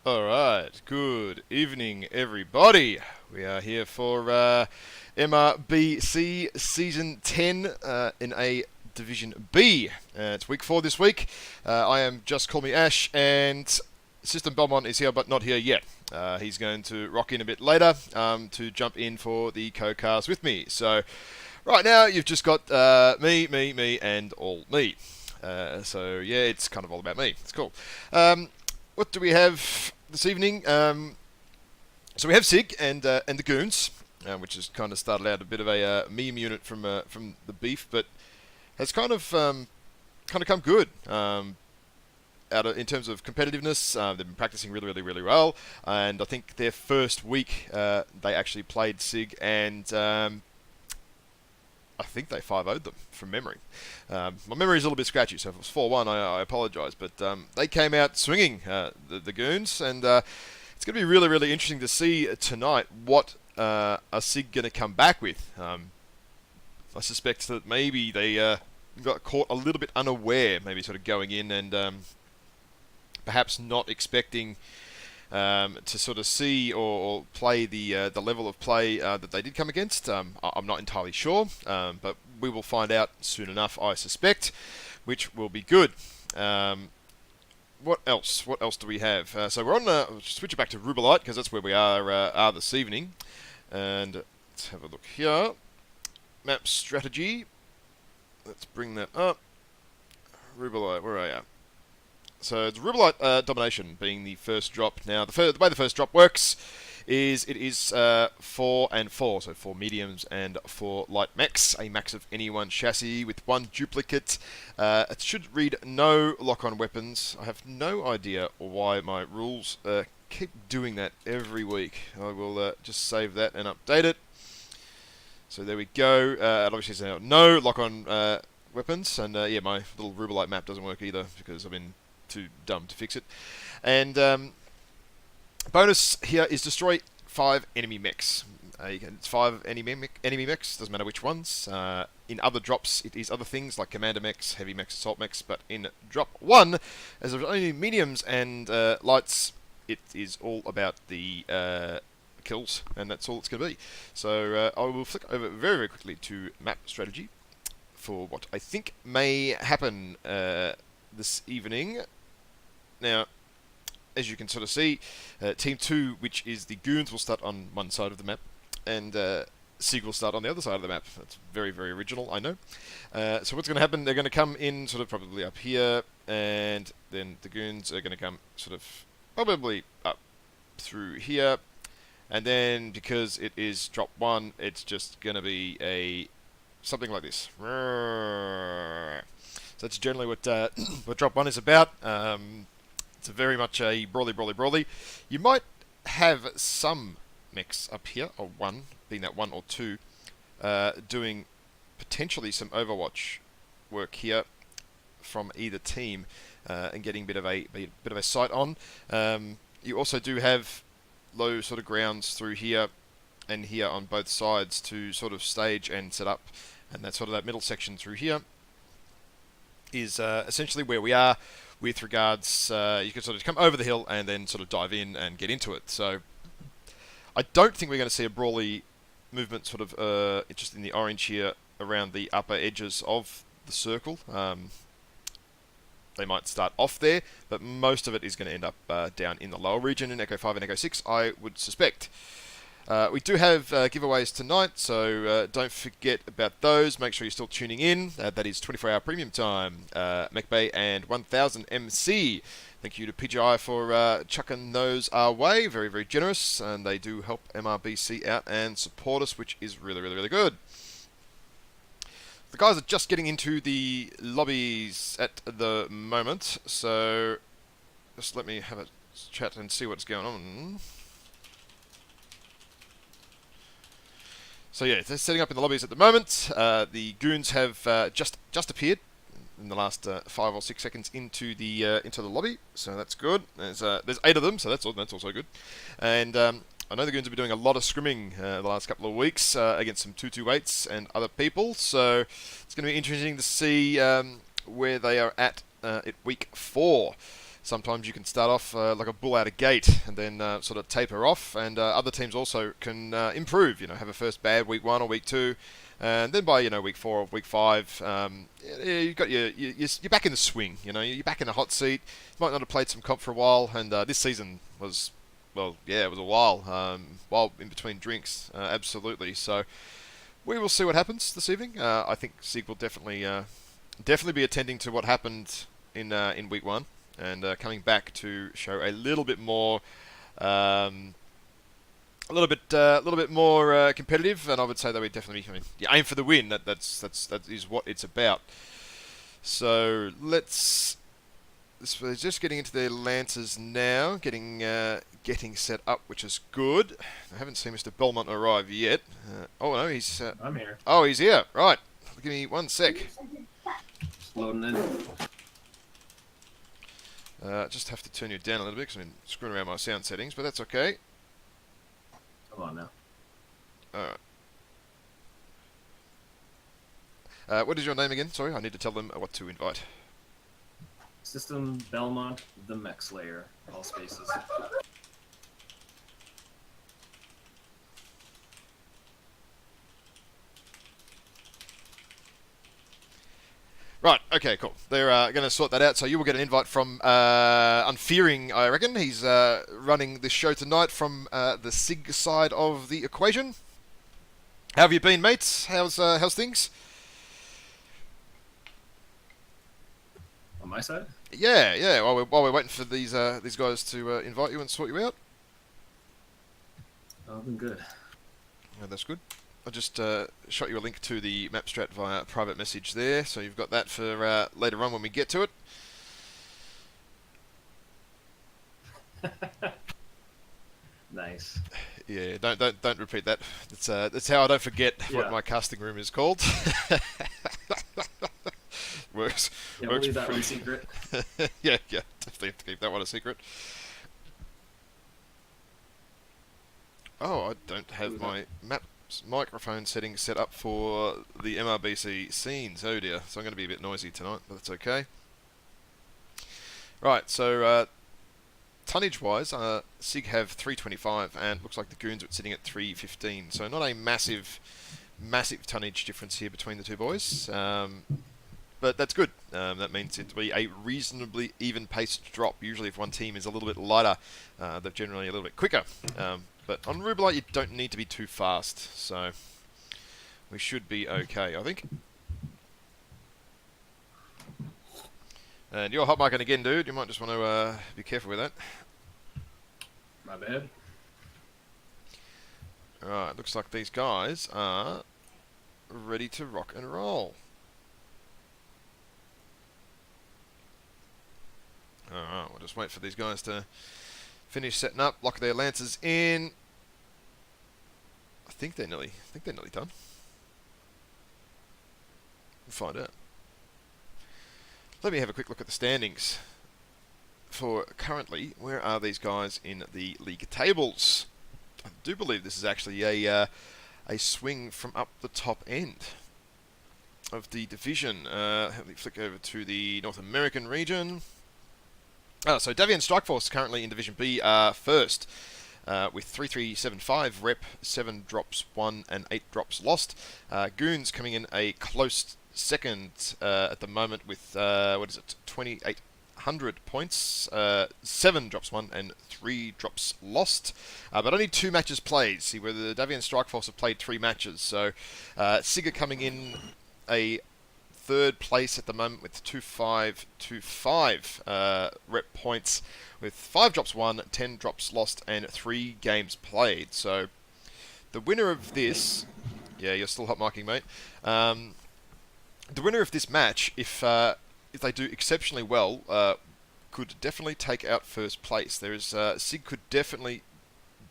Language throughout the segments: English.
Alright, good evening everybody. We are here for MRBC Season 10 in a Division B. It's week 4 this week. I am Just Call Me Ash, and System Belmont is here but not here yet. He's going to rock in a bit later to jump in for the co-cast with me. So right now you've just got me, and all me. So yeah, it's kind of all about me. It's cool. What do we have this evening? So we have SiG and the Goons, which has kind of started out a bit of a meme unit from the beef, but has kind of come good. In terms of competitiveness, they've been practicing really well, and I think their first week they actually played SiG, and I think they 5-0'd them from memory. My memory is a little bit scratchy, so if it was 4-1, I apologise. But they came out swinging, the Goons, and it's going to be really interesting to see tonight what are SiG going to come back with. I suspect that maybe they got caught a little bit unaware, maybe sort of going in and perhaps not expecting to sort of see or play the level of play that they did come against. I'm not entirely sure, but we will find out soon enough, I suspect, which will be good. What else? What else do we have? So we're on. We'll switch it back to Rubelite because that's where we are this evening. And let's have a look here. Map strategy. Let's bring that up. Rubelite, where are you? So it's Rubelite Domination being the first drop. Now, the way the first drop works is it is 4 and 4, so 4 mediums and 4 light mechs, a max of any one chassis with 1 duplicate. It should read no lock-on weapons. I have no idea why my rules keep doing that every week. I will just save that and update it. So there we go. It obviously says no lock-on weapons, and yeah, my little Rubelite map doesn't work either because I've been too dumb to fix it. And bonus here is destroy 5 enemy mechs. It's 5 enemy mechs, doesn't matter which ones. In other drops, it is other things like commander mechs, heavy mechs, assault mechs, but in drop 1, as there's only mediums and lights, it is all about the kills, and that's all it's going to be. So I will flick over very quickly to map strategy for what I think may happen this evening. Now, as you can sort of see, Team 2, which is the Goons, will start on one side of the map, and SiG will start on the other side of the map. That's very original, I know. So what's going to happen, they're going to come in sort of probably up here, and then the Goons are going to come sort of probably up through here, and then because it is drop 1, it's just going to be something like this. So that's generally what drop 1 is about. It's very much a brawly. You might have some mechs up here, or one, being that 1 or 2, doing potentially some Overwatch work here from either team, and getting a bit of a sight on. You also do have low sort of grounds through here and here on both sides to sort of stage and set up, and that sort of that middle section through here is essentially where we are with regards, you can sort of come over the hill and then sort of dive in and get into it. So I don't think we're going to see a brawly movement sort of just in the orange here around the upper edges of the circle. They might start off there, but most of it is going to end up down in the lower region in Echo 5 and Echo 6, I would suspect. We do have giveaways tonight, so don't forget about those. Make sure you're still tuning in. That is 24-hour premium time. MechBay and 1000 MC. Thank you to PGI for chucking those our way. Very generous, and they do help MRBC out and support us, which is really good. The guys are just getting into the lobbies at the moment, so just let me have a chat and see what's going on. So yeah, they're setting up in the lobbies at the moment. The Goons have just appeared in the last 5 or 6 seconds into the lobby, so that's good. There's 8 of them, so that's also good. And I know the Goons have been doing a lot of scrimming the last couple of weeks against some 228s and other people, so it's going to be interesting to see where they are at week 4. sometimes you can start off like a bull out of gate and then sort of taper off, and other teams also can improve, have a first bad week 1 or week 2, and then by week 4 or week 5, you've got you're back in the swing. You're back in the hot seat. You might not have played some comp for a while, and this season was, well, yeah, it was a while in between drinks, absolutely. So we will see what happens this evening. I think SiG will definitely be attending to what happened in week 1, and coming back to show a little bit more. A little bit more competitive, and I would say that we definitely aim for the win. That is what it's about. So we're just getting into their lances now, getting set up, which is good. I haven't seen Mr. Belmont arrive yet. Oh no, he's. I'm here. Oh, he's here. Right. Give me 1 sec. Just loading in. Just have to turn you down a little bit because I'm screwing around my sound settings, but that's okay. Come on now. Alright. What is your name again? Sorry, I need to tell them what to invite. System Belmont, the Mech Slayer, all spaces. Right, okay, cool. They're going to sort that out, so you will get an invite from Unfearing, I reckon. He's running this show tonight from the SiG side of the equation. How have you been, mates? How's things? On my side? Yeah. While we're waiting for these guys to invite you and sort you out. I've been good. Yeah, that's good. I just shot you a link to the map strat via private message there, so you've got that for later on when we get to it. Nice. Yeah, don't repeat that. That's how I don't forget what my casting room is called. works. Yeah, works we'll leave that one secret. yeah, definitely have to keep that one a secret. Oh, I don't have my microphone settings set up for the MRBC scenes. Oh dear, so I'm going to be a bit noisy tonight, but that's okay. Right, so tonnage-wise, SiG have 325, and looks like the Goons are sitting at 315. So not a massive tonnage difference here between the two boys, but that's good. That means it will be a reasonably even-paced drop. Usually if one team is a little bit lighter, they're generally a little bit quicker. But on Rubelite, you don't need to be too fast, so we should be okay, I think. And you're hot micing again, dude. You might just want to be careful with that. My bad. Alright, looks like these guys are ready to rock and roll. Alright, we'll just wait for these guys to finish setting up, lock their lances in. I think they're nearly done. We'll find out. Let me have a quick look at the standings for currently. Where are these guys in the league tables? I do believe this is actually a swing from up the top end of the division. Let me flick over to the North American region. So Davian Strikeforce currently in Division B first with 3375 rep, 7 drops won and 8 drops lost. Goons coming in a close second at the moment with 2,800 points, 7 drops won and 3 drops lost, but only 2 matches played. See, where the Davian Strikeforce have played 3 matches, so SiG coming in a third place at the moment with 2,525 rep points, with 5 drops won, 10 drops lost, and 3 games played. So the winner of this, yeah, you're still hot micing, mate. The winner of this match, if they do exceptionally well, could definitely take out first place. There is SiG could definitely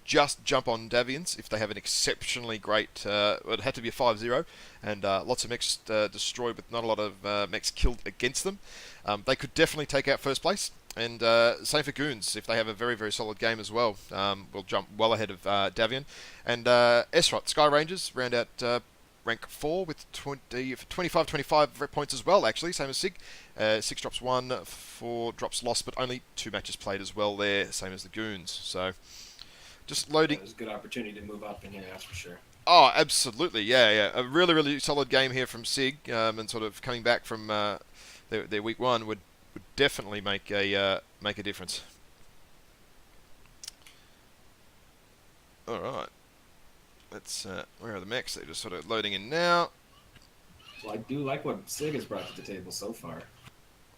just jump on Davians if they have an exceptionally great. It had to be a 5-0, and lots of mechs destroyed with not a lot of mechs killed against them. They could definitely take out first place, and same for Goons if they have a very, very solid game as well. Will jump well ahead of Davian, and Esrot Sky Rangers round out rank 4 with 25 points as well, actually, same as SiG. 6 drops 1, 4 drops lost, but only 2 matches played as well there, same as the Goons. So, just loading. Yeah, there's a good opportunity to move up in here, that's for sure. Oh, absolutely, yeah. A really, really solid game here from SiG, and sort of coming back from their week 1 would definitely make a difference. All right. Let's. Where are the mechs? They're just sort of loading in now. Well, I do like what SiG has brought to the table so far.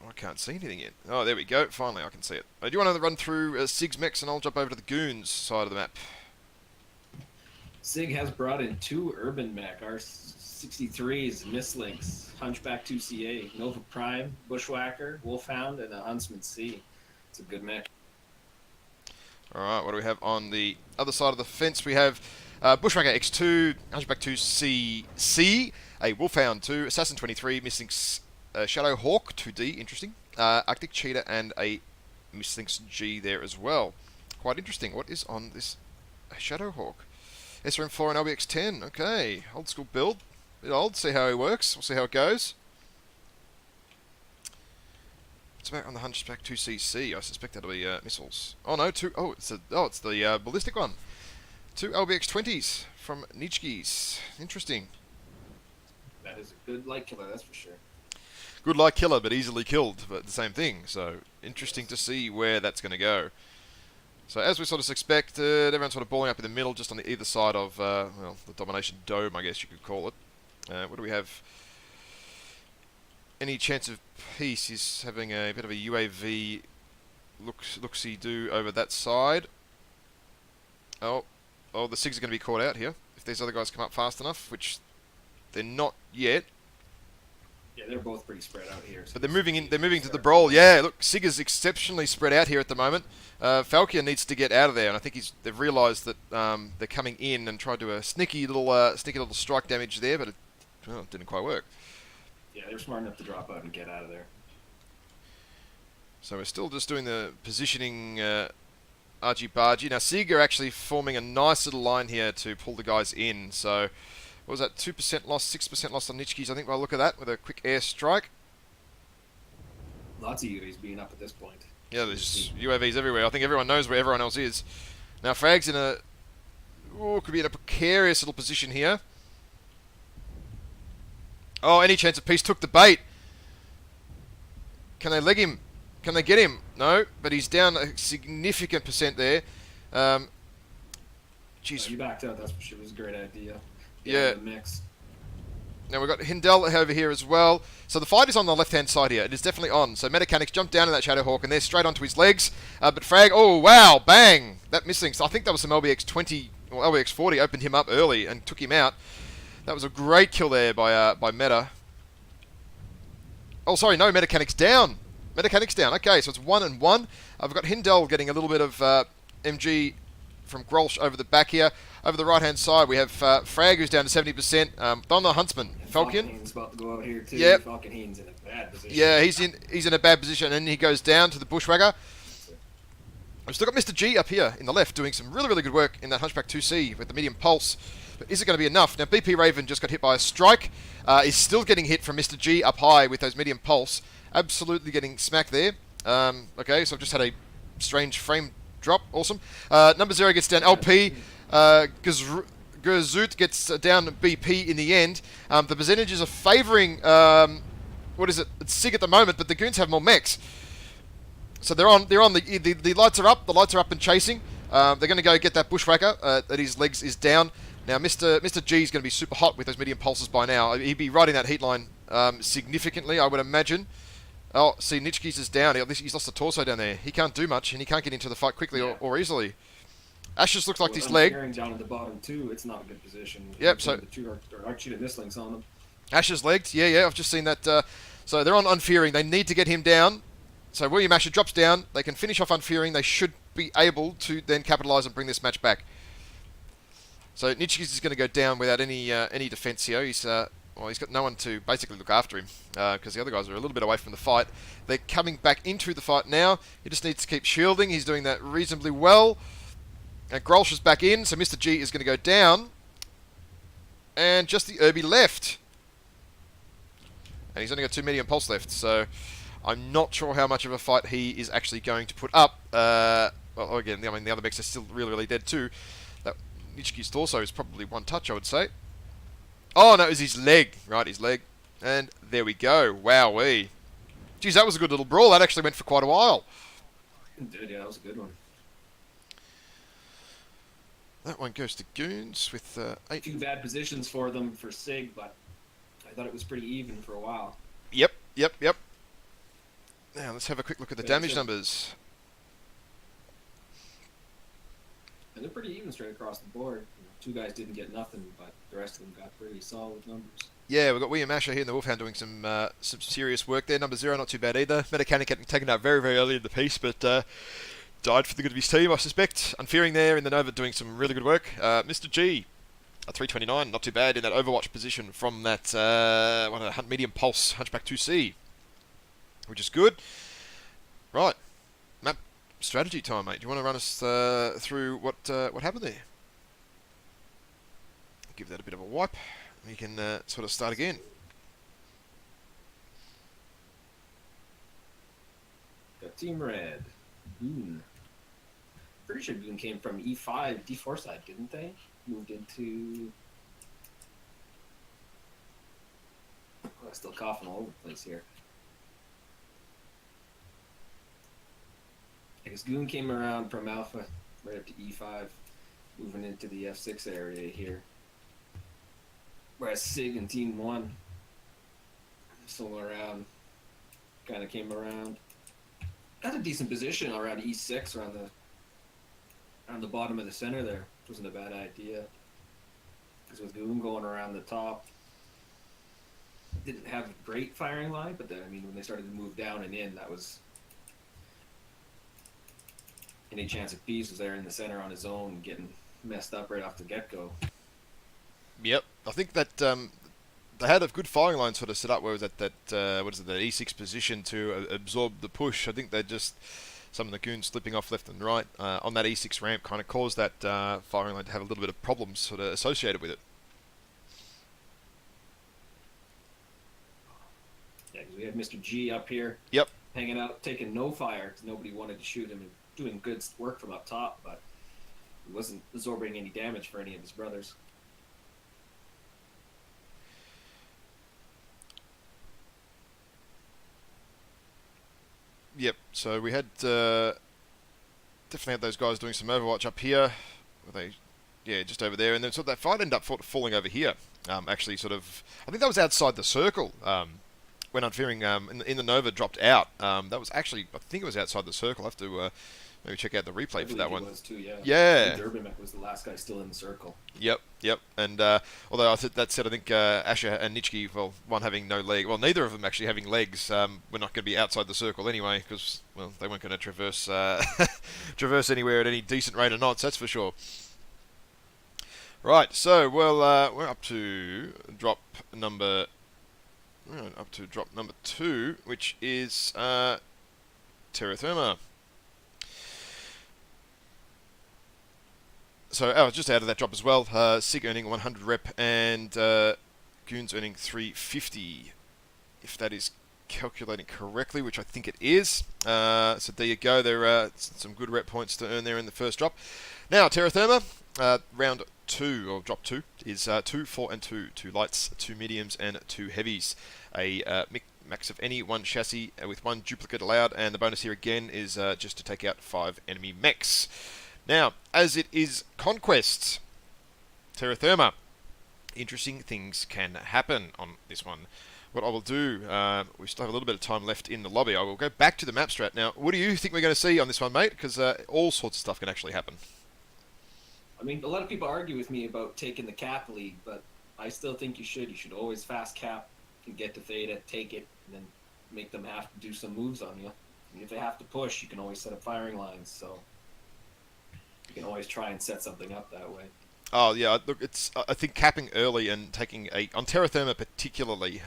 Oh, I can't see anything yet. Oh, there we go. Finally, I can see it. Do you want to run through SiG's mechs, and I'll jump over to the Goons side of the map? SiG has brought in 2 urban mech, R63s, Mislinks, Hunchback 2CA, Nova Prime, Bushwhacker, Wolfhound, and a Huntsman C. It's a good mech. Alright, what do we have on the other side of the fence? We have Bushwhacker X2, Hunchback 2CC, a Wolfhound 2, Assassin 23, Mislinks Shadow Hawk 2D, interesting, Arctic Cheetah, and a Mislinks G there as well. Quite interesting. What is on this Shadow Hawk? SRM4 and LBX10, okay, old school build, bit old, see how it works, we'll see how it goes. It's about on the Hunchback 2CC, I suspect that'll be missiles. Oh no, it's the ballistic one. 2 LBX20s from Nitschke's, interesting. That is a good light killer, that's for sure. Good light killer, but easily killed, but the same thing, so interesting to see where that's going to go. So as we sort of expected, everyone's sort of balling up in the middle, just on the either side of, well, the domination dome, I guess you could call it. What do we have? Any chance of peace? He's having a bit of a UAV look-see-do over that side. Oh, the SiGs are going to be caught out here. If these other guys come up fast enough, which they're not yet. Yeah, they're both pretty spread out here. So but they're moving in. They're moving to the brawl. Yeah, look, SiG is exceptionally spread out here at the moment. Falcon needs to get out of there, and I think they've realised that they're coming in and tried to do a sneaky little strike damage there, but it didn't quite work. Yeah, they're smart enough to drop out and get out of there. So we're still just doing the positioning argy-bargy. Now SiG are actually forming a nice little line here to pull the guys in. So what was that? 2% loss, 6% loss on Nitschke's, I think, by the look of that, with a quick air strike. Lots of UAVs being up at this point. Yeah, there's UAVs everywhere. I think everyone knows where everyone else is. Now Frag's in a... could be in a precarious little position here. Oh, any chance of peace took the bait. Can they leg him? Can they get him? No, but he's down a significant percent there. Jeez. You backed out, that's for sure. It was a great idea. Yeah. The mix. Now we've got Hindel over here as well. So the fight is on the left-hand side here. It is definitely on. So Metacanics jumped down in that Shadowhawk and they're straight onto his legs. But Frag, oh wow, bang! That missing. So I think that was some LBX20 or LBX40 opened him up early and took him out. That was a great kill there by Meta. Oh, sorry, no, Metacanics down. Metacanics down. Okay, so it's 1 and 1. I've got Hindel getting a little bit of MG from Grolsch over the back here. Over the right-hand side, we have Frag, who's down to 70%. On the Huntsman, Falcon. Falcon's about to go out here too. Yep. Falcon's in a bad position. Yeah, he's in a bad position, and he goes down to the Bushwhacker. I've still got Mr. G up here in the left, doing some really, really good work in that Hunchback 2C with the medium pulse. But is it going to be enough? Now, BP Raven just got hit by a strike. Is still getting hit from Mr. G up high with those medium pulse. Absolutely getting smacked there. Okay, so I've just had a strange frame drop. Awesome. Number 0 gets down LP. Gerzoot gets down BP in the end. The percentages are favouring... what is it? It's SiG at the moment, but the Goons have more mechs. So they're on. The lights are up. The lights are up and chasing. They're going to go get that Bushwhacker that his legs is down. Now, Mr. G is going to be super hot with those medium pulses by now. He'd be riding that heat line significantly, I would imagine. Oh, see, Nitschke's is down. He's lost the torso down there. He can't do much, and he can't get into the fight quickly or easily. Ashes looks like his leg. Down at the bottom too. It's not a good position. Yep. So the two are cheetah mislinks on them. Ashes legged. Yeah. I've just seen that. So they're on Unfearing. They need to get him down. So William Asher drops down. They can finish off Unfearing. They should be able to then capitalise and bring this match back. So Nitschke's is going to go down without any defence here. He's got no one to basically look after him because the other guys are a little bit away from the fight. They're coming back into the fight now. He just needs to keep shielding. He's doing that reasonably well. And Grolsch is back in, so Mr. G is going to go down. And just the Irby left. And he's only got 2 medium pulse left, so I'm not sure how much of a fight he is actually going to put up. Well, again, I mean, the other mechs are still really, really dead too. That Nichiki's torso is probably one touch, I would say. Oh, no, it was his leg. Right, his leg. And there we go. Wowee. Geez, that was a good little brawl. That actually went for quite a while. Dude, yeah, that was a good one. That one goes to Goons with 8. 2 bad positions for them for SiG, but I thought it was pretty even for a while. Yep. Now, let's have a quick look at the damage numbers. And they're pretty even straight across the board. 2 guys didn't get nothing, but the rest of them got pretty solid numbers. Yeah, we've got William Asher here in the Wolfhound doing some serious work there. Number 0, not too bad either. Metacanic getting taken out very, very early in the piece, but died for the good of his team, I suspect. Unfearing there in the Nova doing some really good work. Mr. G, a 329, not too bad in that Overwatch position from that medium pulse Hunchback 2C, which is good. Right, map strategy time, mate. Do you want to run us through what happened there? Give that a bit of a wipe. We can sort of start again. Got Team Red. G0ON. Pretty sure G0ON came from E5, D4 side, didn't they? Moved into... Oh, I'm still coughing all over the place here. I guess GOON came around from Alpha right up to E5, moving into the F6 area here. Whereas SiG and Team 1 still around, kind of came around. Got a decent position around E6, around the bottom of the center there. Which wasn't a bad idea. Because with GOON going around the top, didn't have a great firing line, but then, I mean, when they started to move down and in, that was... Any chance of peace was there in the center on his own, getting messed up right off the get-go. Yep, I think that they had a good firing line sort of set up where it was at that what is it, the E6 position to absorb the push. I think they just, some of the goons slipping off left and right on that E6 ramp kind of caused that firing line to have a little bit of problems sort of associated with it. Yeah, because we had Mr. G up here. Yep. Hanging out, taking no fire because nobody wanted to shoot him and doing good work from up top, but he wasn't absorbing any damage for any of his brothers. Yep, so we had definitely had those guys doing some Overwatch up here. Yeah, just over there, and then sort of that fight ended up falling over here. Actually, sort of, I think that was outside the circle. When Unfearing in the Nova dropped out, that was actually, I think it was outside the circle. I'll have to maybe check out the replay for that one. Was too, yeah. Yeah. Durbanmek was the last guy still in the circle. Yep. And although that said, I think Asher and Nichiki, well, one having no leg, well, neither of them actually having legs, were not going to be outside the circle anyway, because, well, they weren't going to traverse traverse anywhere at any decent rate of knots, that's for sure. Right, so, well, we're up to drop number 2, which is Terra Therma. So, just out of that drop as well, SiG earning 100 rep and Goons earning 350, if that is calculating correctly, which I think it is. So there you go, there are some good rep points to earn there in the first drop. Now, Terra Therma, round 2, or drop 2, is 2, 4 and 2. 2 lights, 2 mediums and 2 heavies. A max of any 1 chassis with 1 duplicate allowed, and the bonus here again is just to take out 5 enemy mechs. Now, as it is Conquest, Terra Therma, interesting things can happen on this one. What I will do, we still have a little bit of time left in the lobby. I will go back to the map strat. Now, what do you think we're going to see on this one, mate? Because all sorts of stuff can actually happen. I mean, a lot of people argue with me about taking the cap lead, but I still think you should. You should always fast cap and get to Theta, take it, and then make them have to do some moves on you. And if they have to push, you can always set up firing lines, so you can always try and set something up that way. Oh yeah, look, I think capping early and taking on Terra Therma particularly,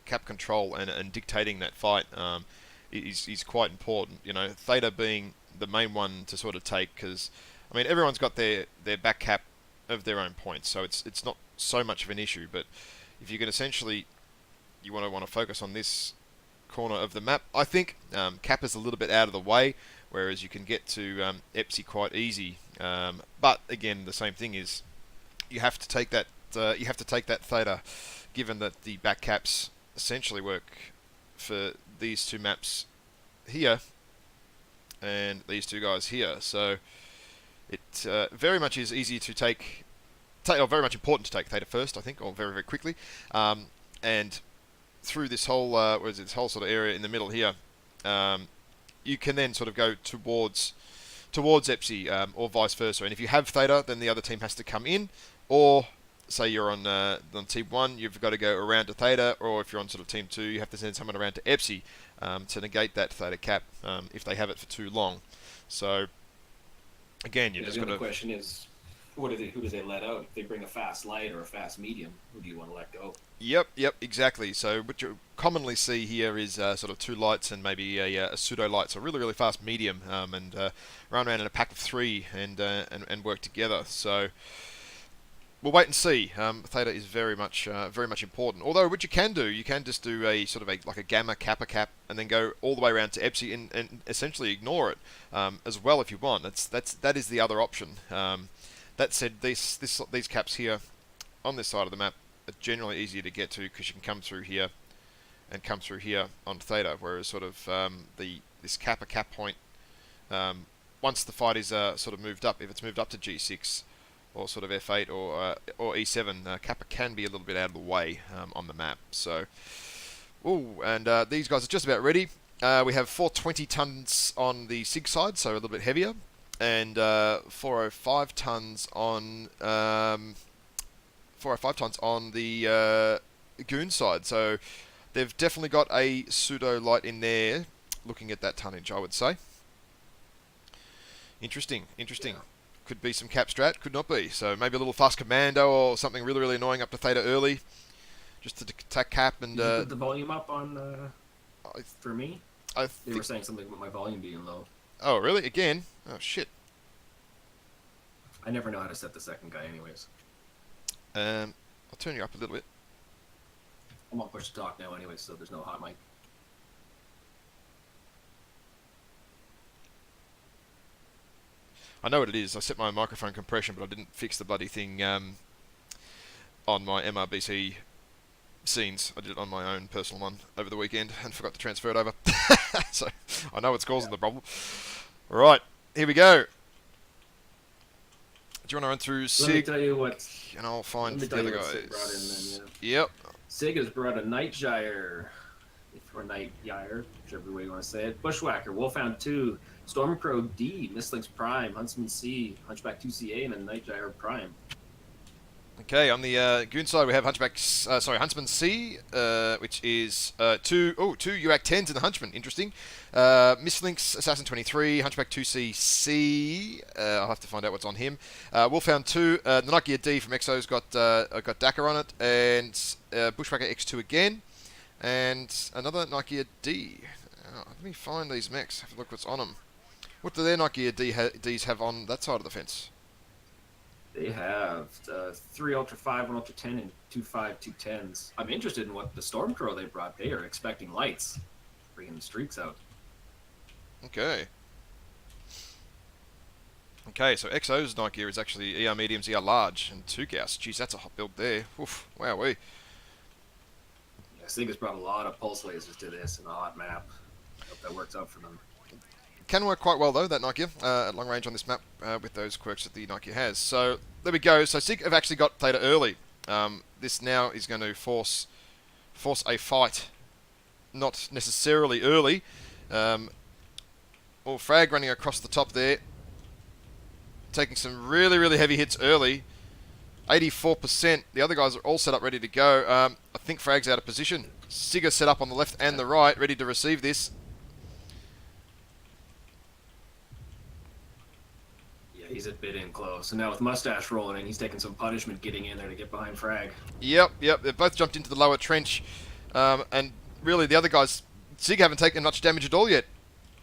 cap control and dictating that fight is quite important. You know, Theta being the main one to sort of take, because I mean everyone's got their back cap of their own points, so it's not so much of an issue. But if you can essentially, you want to focus on this corner of the map, I think Kappa's a little bit out of the way, whereas you can get to EPSI quite easy. But again, the same thing is you have to take that theta, given that the back caps essentially work for these two maps here and these two guys here. So it very much is easy to take, or very much important to take theta first, I think, or very, very quickly. And through this whole this whole sort of area in the middle here, you can then sort of go towards EPSI, or vice versa. And if you have theta, then the other team has to come in, or say you're on team 1, you've got to go around to theta, or if you're on sort of team 2, you have to send someone around to EPSI to negate that theta cap if they have it for too long. So again, you just got to. The question is, who do they let out? If they bring a fast light or a fast medium, who do you want to let go? Yep, exactly. So what you commonly see here is sort of 2 lights and maybe a pseudo light, so really, really fast medium, and run around in a pack of 3 and work together. So we'll wait and see. Theta is very much important. Although what you can do, you can just do a sort of like a gamma kappa cap, and then go all the way around to EPSI and essentially ignore it as well if you want. That is the other option. That said, these caps here on this side of the map are generally easier to get to because you can come through here and come through here on theta, whereas sort of this kappa cap point, once the fight is sort of moved up, if it's moved up to G6 or sort of F8 or E7, kappa can be a little bit out of the way on the map. So, and these guys are just about ready. We have 420 tons on the SiG side, so a little bit heavier, and 405 tons on 405 tons on the G0ON side. So they've definitely got a pseudo light in there. Looking at that tonnage, I would say. Interesting. Yeah. Could be some cap strat, could not be. So maybe a little fast commando or something really, really annoying up to theta early, just to attack cap and. Did you put the volume up on for me? They were saying something about my volume being low. Oh really? Again? Oh shit. I never know how to set the second guy, anyways. I'll turn you up a little bit. I'm on push to talk now, anyways, so there's no hot mic. I know what it is. I set my microphone compression, but I didn't fix the bloody thing on my MRBC scenes. I did it on my own personal one over the weekend and forgot to transfer it over. So I know what's causing the problem. All right, here we go. Do you want to run through SiG? Let me tell you what. And I'll find the other guys. Brought in then, Yep. SiG has brought a Night Gyre, or Night Gyre, whichever way you want to say it. Bushwhacker, Wolfhound 2, Stormcrow D, Mistlynx Prime, Huntsman C, Hunchback 2CA, and then Night Gyre Prime. Okay, on the G0ON side we have Huntsman C, which is two UAC 10s in the Hunchman. Interesting. Mistlynx Assassin 23, Hunchback 2CC. I'll have to find out what's on him. Wolfhound 2, the Nike D from Exo's got Dakar on it, and Bushwhacker X2 again, and another Nike D. Let me find these mechs. Have a look what's on them. What do their Nike Ds have on that side of the fence? They have 3 Ultra 5, 1 Ultra 10, and 2 5, 2 10s. I'm interested in what the Stormcrow they brought. They are expecting lights, bringing the streaks out. Okay. Okay, so XO's night gear is actually ER mediums, ER large, and 2 Gauss. Jeez, that's a hot build there. Oof, wowee. Yeah, SiG has brought a lot of pulse lasers to this and a hot map. I hope that works out for them. Can work quite well though, that night gear, at long range on this map, with those quirks that the night gear has. So there we go. So SiG have actually got theta early. This now is going to force a fight, not necessarily early. Or Frag running across the top there, taking some really, really heavy hits early. 84%. The other guys are all set up, ready to go. I think Frag's out of position. SiG are set up on the left and the right, ready to receive this. He's a bit in close. And now with Mustache rolling in, he's taking some punishment getting in there to get behind Frag. Yep. They've both jumped into the lower trench. And really, the other guys, SiG haven't taken much damage at all yet.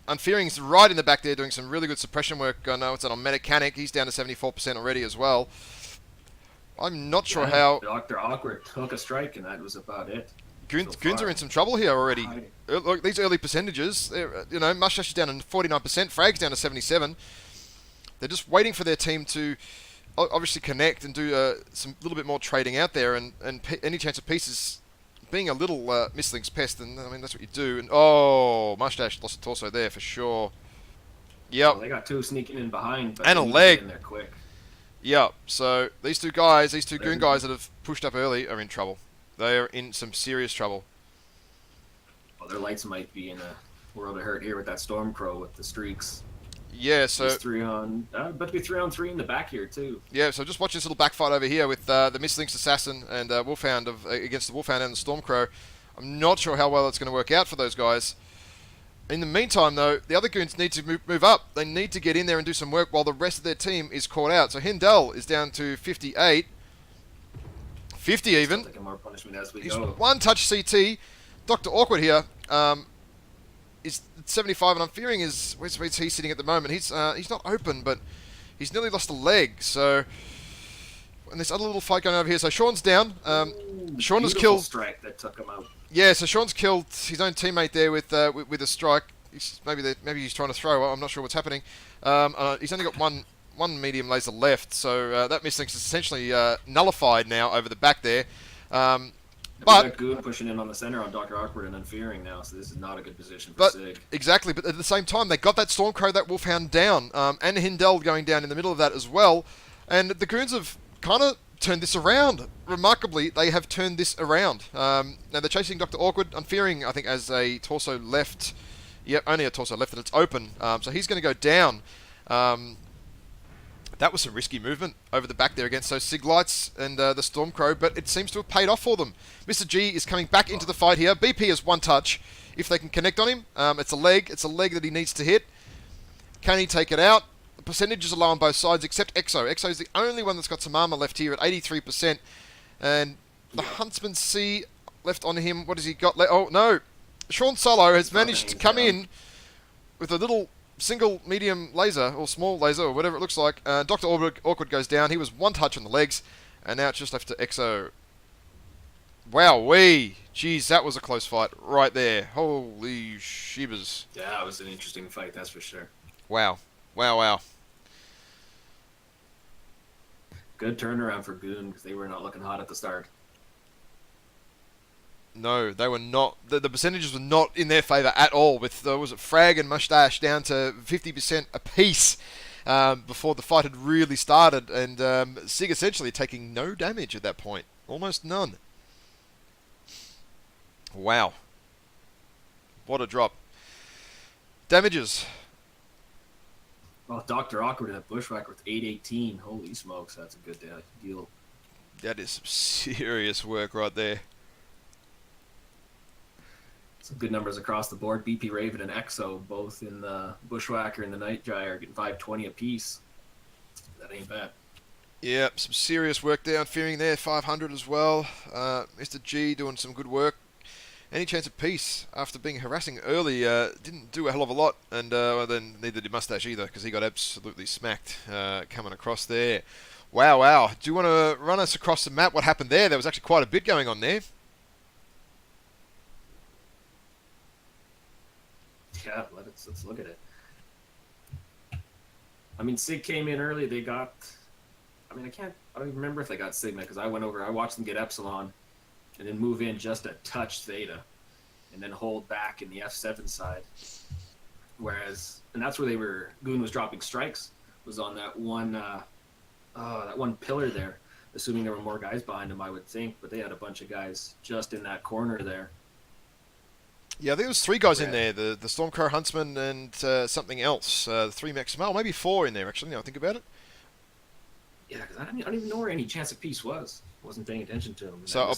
Unfearing's right in the back there doing some really good suppression work. I know it's on Mechanic. He's down to 74% already as well. I'm not sure Yeah, how Dr. Awkward took a strike, and that was about it. Goons, So Goons are far. in some trouble here already. Hiding. Look, these early percentages, Mustache is down to 49%, Frag's down to 77. They're just waiting for their team to obviously connect and do some little bit more trading out there, and any chance of pieces being a little mislink's pest, and I mean that's what you do. And Mustache lost a torso there for sure. Yep, Well, they got two sneaking in behind, but and they a need to leg. get in there quick. Yep. So these two guys, these two Goon guys that have pushed up early, are in trouble. They are in some serious trouble. Well, their lights might be in a world of hurt here with that Stormcrow with the streaks. Yeah. So It's 3-on, about to be 3-on-3 in the back here too. yeah, so just watch this little backfight over here with the Mislink's Assassin and Wolfhound against the Wolfhound and the Stormcrow. I'm not sure how well it's going to work out for those guys. In the meantime, though, the other Goons need to move up. They need to get in there and do some work while the rest of their team is caught out. So Hindel is down to 58. 50 even. Still taking more punishment as we He's go. one touch CT. Dr. Awkward here is 75, and I'm fearing where's he sitting at the moment? He's not open, but he's nearly lost a leg. So, and this other little fight going over here. So Sean's down. Sean has Beautiful killed. strike that took him out. Yeah, so Sean's killed his own teammate there with a strike. Maybe he's trying to throw. I'm not sure what's happening. He's only got one medium laser left, so that mislink's is essentially nullified now over the back there. But Goon pushing in on the center on Dr. Awkward and Unfearing now, so this is not a good position for SiG. Exactly, but at the same time, they got that Stormcrow, that Wolfhound down, and Hindel going down in the middle of that as well. And the Goons have kind of turned this around. Remarkably, they have turned this around. Now they're chasing Dr. Awkward, Unfearing, I think, as a torso left. Yep, only a torso left, and it's open. So he's going to go down. That was some risky movement over the back there against those SiG lights and the Stormcrow, but it seems to have paid off for them. Mr. G is coming back into the fight here. BP has one touch. If they can connect on him, it's a leg. It's a leg that he needs to hit. Can he take it out? The percentages are low on both sides except Exo. Exo is the only one that's got some armor left here at 83%. And the Huntsman C left on him. What has he got? Oh, no. Sean Solo has managed to come in with a little single medium laser, or small laser, or whatever it looks like. Dr. Awkward goes down. He was one touch on the legs, and now it's just left to Exo. Wowee! Jeez, that was a close fight right there. Holy shivers. Yeah, it was an interesting fight, that's for sure. Wow. Wow. Good turnaround for Goon, because they were not looking hot at the start. No, they were not. The percentages were not in their favour at all. With was it Frag and Mustache down to 50% apiece before the fight had really started, and SiG essentially taking no damage at that point, almost none. Wow, what a drop. Damages. Well, Dr. Awkward in a bushwhacker with 818. Holy smokes, that's a good deal. That is some serious work right there. Some good numbers across the board. BP Raven and Exo, both in the Bushwhacker and the Night Gyre, getting 520 apiece. That ain't bad. Yep, some serious work there. Fearing there, 500 as well. Mr. G doing some good work. Any chance of peace after being harassing early didn't do a hell of a lot, and then neither did Mustache either, because he got absolutely smacked coming across there. Wow. Do you want to run us across the map what happened there? There was actually quite a bit going on there. Yeah, let's look at it. I mean, SiG came in early. They got... I don't even remember if they got Sigma, because I watched them get Epsilon, and then move in just a touch Theta, and then hold back in the F7 side. And that's where Goon was dropping strikes, was on that one pillar there, assuming there were more guys behind him, I would think, but they had a bunch of guys just in that corner there. Yeah, I think there was 3 guys in there, the Stormcrow, Huntsman, and something else. 3 mechs, well, maybe 4 in there, actually, now I think about it. Yeah, because I don't even know where any chance of peace was. Wasn't paying attention to him. So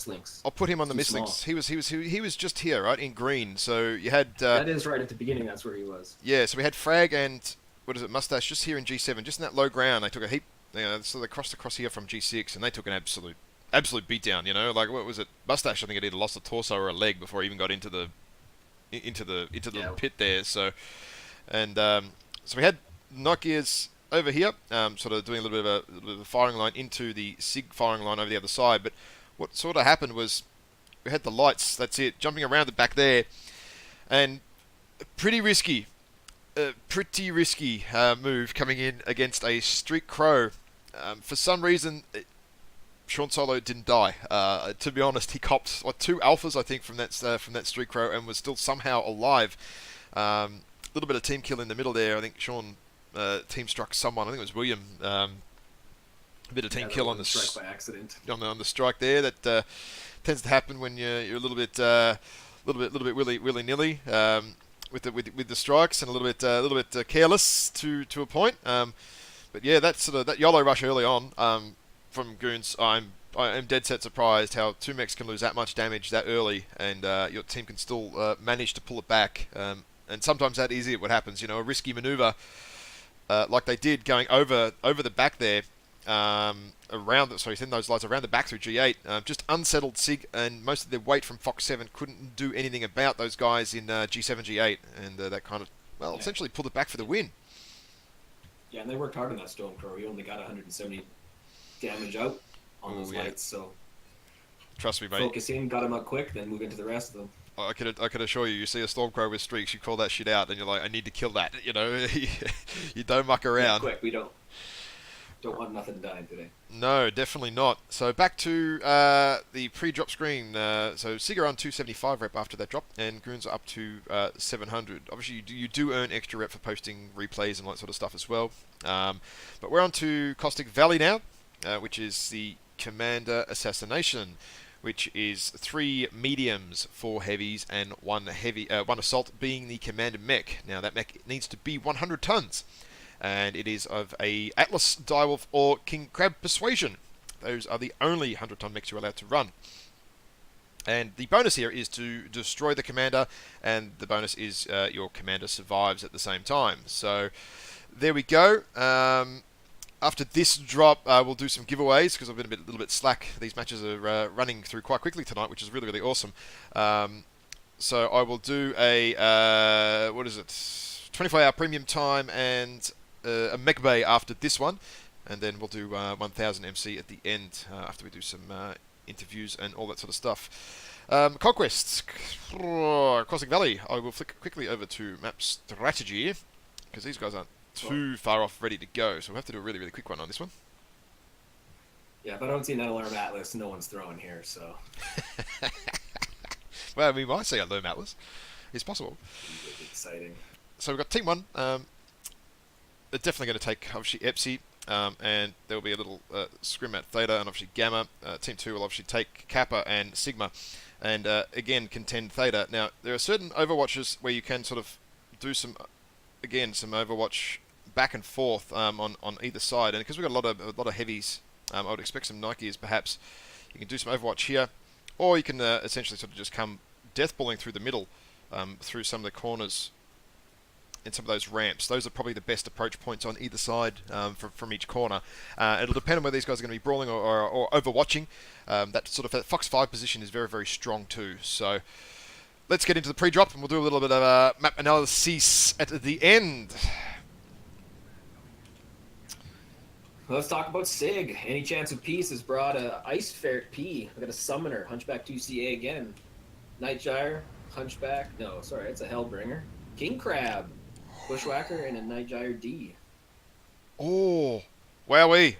I'll put him on the mislinks. He was just here, right, in green. So you had... that is right at the beginning, that's where he was. Yeah, so we had Frag and, Mustache, just here in G7, just in that low ground. They took a heap, so they crossed across here from G6, and they took an absolute beatdown, like, what was it? Mustache, I think, had either lost a torso or a leg before he even got into the pit there. So, and so we had Nokia's over here, sort of doing a little bit of a firing line into the SiG firing line over the other side. But what sort of happened was we had the lights, that's it, jumping around the back there, and pretty risky move coming in against a Streak Crow. For some reason, Sean Solo didn't die. To be honest, he copped 2 alphas, I think, from that Streak Crow, and was still somehow alive. A little bit of team kill in the middle there. I think Sean team struck someone. I think it was William. A bit of team kill on the strike by accident. On the strike there. That tends to happen when you're a little bit willy nilly with the strikes, and a little bit careless to a point. But yeah, that YOLO rush early on from Goons. I am dead set surprised how 2 mechs can lose that much damage that early, and your team can still manage to pull it back. And sometimes that is what happens. A risky maneuver like they did going over the back there, thin those lights around the back through G8. Just unsettled SiG, and most of their weight from Fox 7 couldn't do anything about those guys in G7, G8, and that kind of, essentially pulled it back for the win. Yeah, and they worked hard on that Stone Crow. He only got 170 damage out on those lights, so trust me, mate. Focus in, got him out quick, then move into the rest of them. I could assure you, you see a Stormcrow with streaks, you call that shit out, and you're like, I need to kill that. You don't muck around. Yeah, quick, we don't want nothing dying today. No, definitely not. So back to the pre-drop screen. So SiG are on 275 rep after that drop, and Goons are up to 700. Obviously, you do earn extra rep for posting replays and all that sort of stuff as well. But we're on to Caustic Valley now, which is the Commander Assassination, which is 3 mediums, 4 heavies, and 1 assault, being the Commander mech. Now, that mech needs to be 100 tons, and it is of a Atlas, Direwolf, or King Crab persuasion. Those are the only 100-ton mechs you're allowed to run. And the bonus here is to destroy the commander, and the bonus is your commander survives at the same time. So, there we go. After this drop, we'll do some giveaways, because I've been a little bit slack. These matches are running through quite quickly tonight, which is really, really awesome. So I will do a, 24-hour premium time and a mech bay after this one. And then we'll do 1000 MC at the end, after we do some interviews and all that sort of stuff. Conquests. Crossing Valley. I will flick quickly over to map strategy, because these guys aren't too far off ready to go, so we'll have to do a really, really quick one on this one. Yeah, if I don't see an alarm atlas, no one's throwing here, so. Well, we might see a alarm atlas. It's possible. Exciting. So we've got Team 1. They're definitely going to take, obviously, Epsi, and there will be a little scrim at Theta, and obviously Gamma. Team 2 will obviously take Kappa and Sigma, and again, contend Theta. Now, there are certain Overwatches where you can sort of do some Overwatch back and forth on either side, and because we've got a lot of heavies, I would expect some Nikes perhaps. You can do some Overwatch here, or you can essentially sort of just come deathballing through the middle, through some of the corners and some of those ramps. Those are probably the best approach points on either side from each corner. It'll depend on whether these guys are going to be brawling or overwatching. That Fox 5 position is very, very strong too. So let's get into the pre-drop, and we'll do a little bit of map analysis at the end. Let's talk about SiG. Any Chance of Peace has brought a Ice Ferret P. We got a Summoner, Hunchback 2CA again. Nightgyre, Hunchback. No, sorry, it's a Hellbringer. King Crab, Bushwhacker, and a Nightgyre D. Oh, wowee.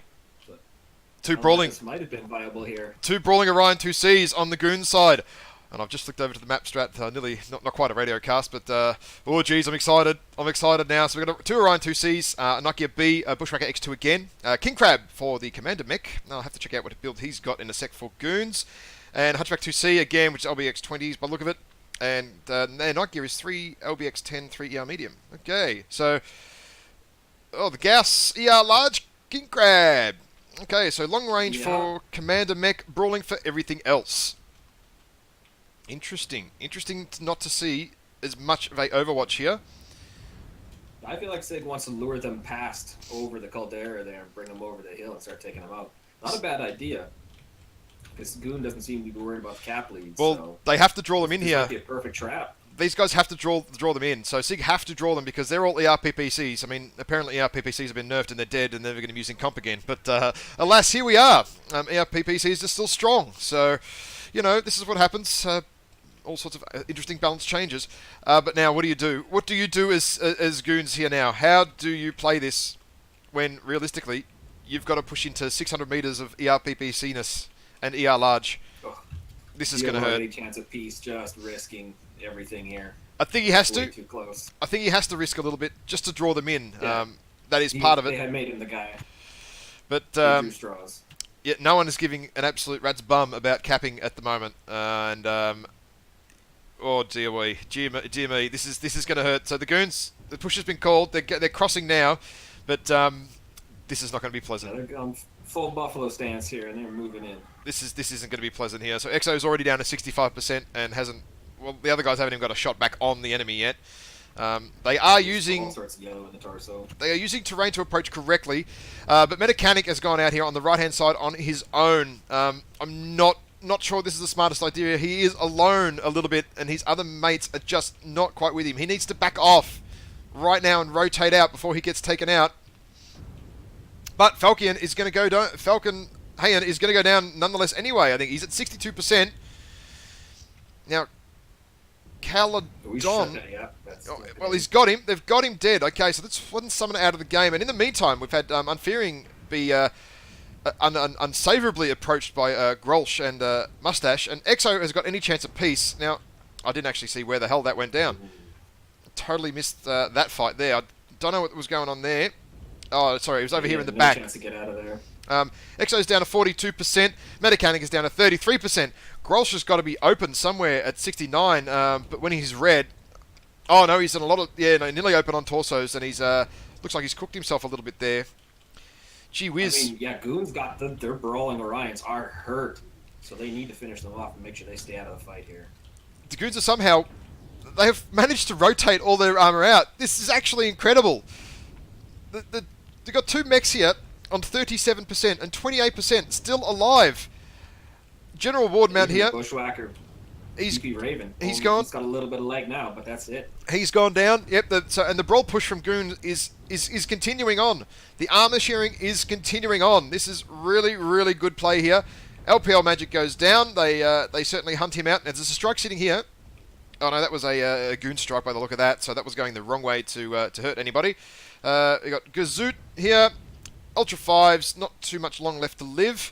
Two brawling. This might have been viable here. 2 brawling Orion 2Cs on the Goon side. And I've just flicked over to the map strat, nearly, not quite a radio cast, but, oh geez, I'm excited. I'm excited now. So we've got 2 Orion 2Cs, a Nokia B, a Bushwhacker X2 again, King Crab for the Commander mech. I'll have to check out what build he's got in a sec for Goons. And Hunchback 2C again, which is LBX20s by the look of it. And Night Gear is 3 LBX10, 3 ER medium. Okay, so, the Gauss ER large, King Crab. Okay, so long range for Commander mech, brawling for everything else. Interesting not to see as much of a Overwatch here. I feel like SiG wants to lure them past over the Caldera there and bring them over the hill and start taking them out. Not a bad idea, because Goon doesn't seem to be worried about the cap leads. Well, so they have to draw them in here. Might be a perfect trap. these guys have to draw them in. So SiG have to draw them because they're all ERPPCs. I mean, apparently ERPPCs have been nerfed and they're dead and they're never going to be using comp again. But alas, here we are. ERPPCs are still strong. So, you know, this is what happens. All sorts of interesting balance changes. But now, what do you do? What do you do as goons here now? How do you play this when, realistically, you've got to push into 600 meters of ERPPC-ness and ER large? This is going to hurt. Any chance of peace, just risking everything here. I think he has to. Too close. I think he has to risk a little bit just to draw them in. Yeah. That is part of it. They had made him the guy. But Drew straws. Yet no one is giving an absolute rat's bum about capping at the moment. Oh dear me, this is going to hurt. So the goons, the push has been called. They're crossing now, but this is not going to be pleasant. They're going full buffalo stance here, and they're moving in. This isn't going to be pleasant here. So EXO's already down to 65% and hasn't. Well, the other guys haven't even got a shot back on the enemy yet. They are using all sorts of yellow in the torso. They are using terrain to approach correctly, but Metacanic has gone out here on the right-hand side on his own. I'm not sure this is the smartest idea. He is alone a little bit, and his other mates are just not quite with him. He needs to back off right now and rotate out before he gets taken out. But Falcon is going to go down. Hayan is going to go down nonetheless anyway. I think he's at 62%. Now, Caledon. Well, he's got him. They've got him dead. Okay, so that's one summon out of the game. And in the meantime, we've had Unfearing be unsavourably approached by Grolsch and Mustache. And EXO has got any chance of peace. Now, I didn't actually see where the hell that went down. Totally missed that fight there. I don't know what was going on there. Oh, sorry, it was over here in the back. Chance to get out of there. EXO's down to 42%. Metacanic is down to 33%. Grolsch has got to be open somewhere at 69, but when he's red... Oh, no, he's done a lot of... Yeah, no, nearly open on torsos, and he's... looks like he's cooked himself a little bit there. Gee whiz. I mean, yeah, Goon's got them. Their brawling Orions are hurt, so they need to finish them off and make sure they stay out of the fight here. The Goons are somehow... They have managed to rotate all their armor out. This is actually incredible. They've got two mechs here on 37% and 28% still alive. General Ward Mount here. Bushwhacker. He's Raven. He's gone. He's got a little bit of leg now, but that's it. He's gone down. Yep. And the brawl push from Goon is continuing on. The armor sharing is continuing on. This is really, really good play here. LPL Magic goes down. They certainly hunt him out. And there's a strike sitting here. Oh no, that was a Goon strike by the look of that. So that was going the wrong way to hurt anybody. We got Gazoot here. Ultra 5s, not too much long left to live.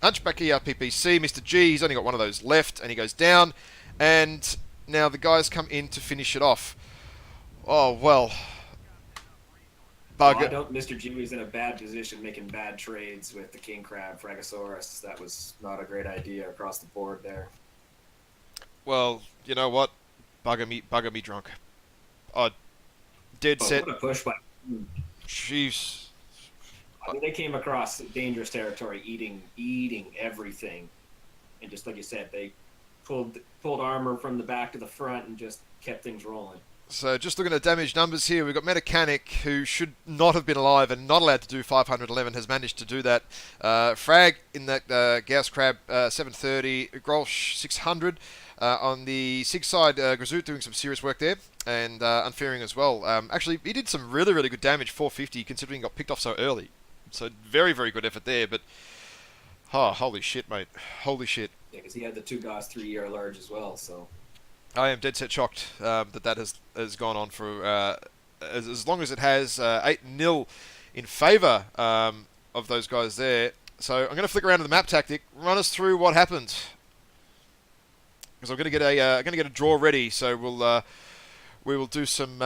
Hunchback ERPPC, Mr. G, he's only got one of those left, and he goes down. And now the guys come in to finish it off. Oh, well. Bugger. Well, Mr. G was in a bad position making bad trades with the King Crab, Fragosaurus. That was not a great idea across the board there. Well, you know what? Bugger me drunk. Oh, dead set. What a push by... Jeez. I mean, they came across dangerous territory, eating everything, and just like you said, they pulled armor from the back to the front and just kept things rolling. So just looking at damage numbers here, we've got Metacanic, who should not have been alive and not allowed to do 511, has managed to do that. Frag in that Gauss Crab 730, Grolsch 600. On the SiG side, Gazoot doing some serious work there, and Unfearing as well. Actually, he did some really, really good damage, 450, considering he got picked off so early. So very, very good effort there, but... Oh, holy shit, mate. Holy shit. Yeah, because he had the two Gauss 3-year large as well, so... I am dead set shocked that has gone on for as long as it has. 8-0 in favour of those guys there. So I'm going to flick around to the map tactic. Run us through what happened. Because I'm going to get a draw ready. So we will do some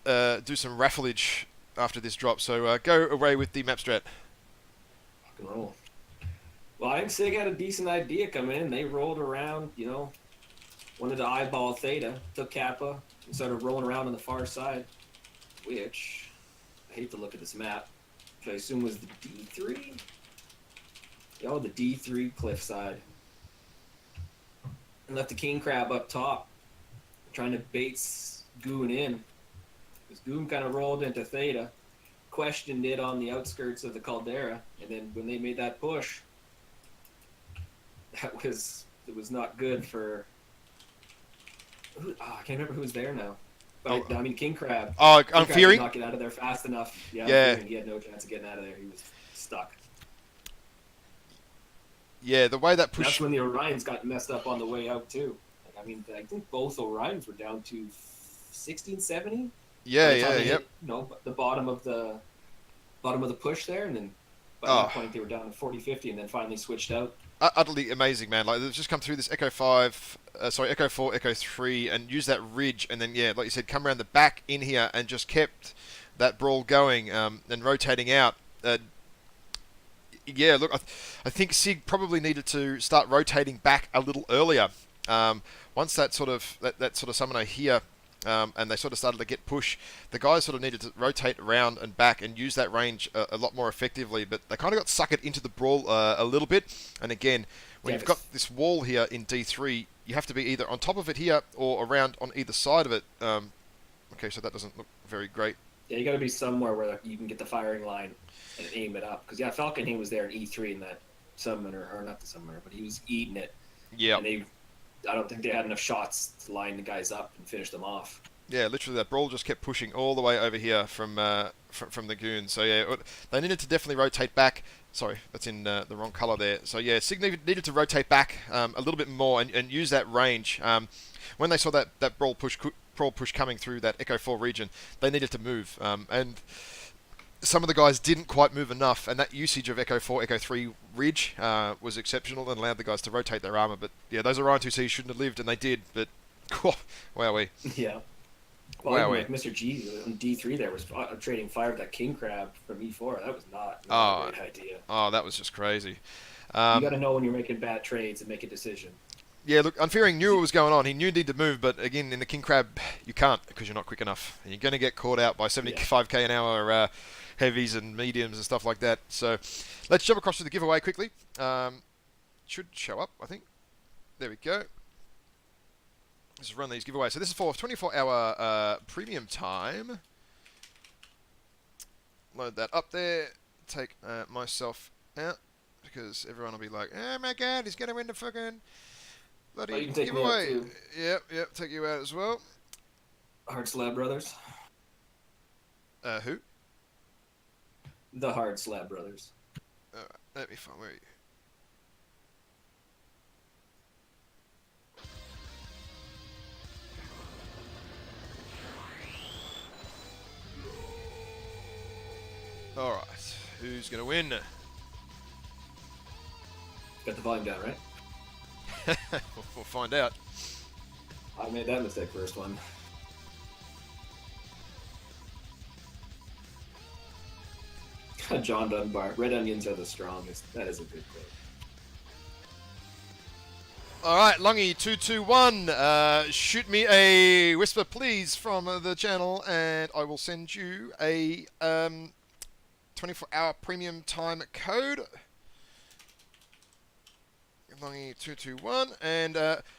raffleage after this drop. So go away with the map strat. Rock and roll. Well, I think SiG had a decent idea coming in. They rolled around, wanted to eyeball Theta, took Kappa, and started rolling around on the far side, which, I hate to look at this map, which I assume was the D3? Oh, the D3 cliff side. And left the King Crab up top, trying to bait Goon in. Because Goon kind of rolled into Theta, questioned it on the outskirts of the Caldera, and then when they made that push, it was not good for I can't remember who was there now. But Oh, I mean, King Crab. oh, King I'm Crab did fearing. not get out of there fast enough. Yeah, I'm Yeah, fearing he had no chance of getting out of there. He was stuck. yeah. The way that And that's push. when the Orions got messed up on the way out too. Like, I mean, I think both Orions were down to 16, 70 by Yeah, the time yeah, they yep. hit, the bottom of the push there, and then by that Oh, point they were down to 40, 50, and then finally switched out. utterly amazing, man. Like, they've just come through this Echo 5, sorry, Echo 4, Echo 3, and use that ridge, and then, yeah, like you said, come around the back in here and just kept that brawl going and rotating out. Yeah, look, I think SiG probably needed to start rotating back a little earlier. Once that sort of that sort of summoner here, and they sort of started to get push, the guys sort of needed to rotate around and back and use that range a lot more effectively. But they kind of got suckered into the brawl a little bit. And again, when Yeah, you've got this wall here in D3, you have to be either on top of it here or around on either side of it. Okay, so that doesn't look very great. yeah, you got to be somewhere where you can get the firing line and aim it up. Because yeah, Falcon he was there in E3 in that summoner, or not the summoner, but he was eating it, Yeah. and I don't think they had enough shots to line the guys up and finish them off. Yeah, literally that brawl just kept pushing all the way over here from the goons. So yeah, they needed to definitely rotate back. Sorry, that's in the wrong colour there. So yeah, SiG needed to rotate back a little bit more and use that range. When they saw that brawl push coming through that Echo 4 region, they needed to move. And some of the guys didn't quite move enough, and that usage of Echo 4, Echo 3 ridge was exceptional and allowed the guys to rotate their armour. But yeah, those Orion 2Cs shouldn't have lived, and they did. But wowee. Yeah. Well, Wow, even like Mr. G on D3 there was trading fire with that King Crab from E4. That was not Oh, a great idea. oh, that was just crazy. You got to know when you're making bad trades and make a decision. Yeah, look, I'm fearing knew what was going on. He knew he needed to move, but again, in the King Crab, you can't because you're not quick enough. And you're going to get caught out by 75k an hour heavies and mediums and stuff like that. So let's jump across to the giveaway quickly. Should show up, I think. There we go. Let's run these giveaways. So this is for 24-hour premium time. Load that up there. Take myself out because everyone will be like, "Oh my god, he's going to win the fucking bloody you can take me out giveaway." too. Yep, take you out as well. Hard Slab Brothers. Who? The Hard Slab Brothers. Alright, let me find where are you? Alright, who's going to win? Got the volume down, right? We'll find out. I made that mistake first one. John Dunbar. Red onions are the strongest. That is a good quote. Alright, Longy221, shoot me a whisper please from the channel and I will send you a 24-hour premium time code. Longy221, and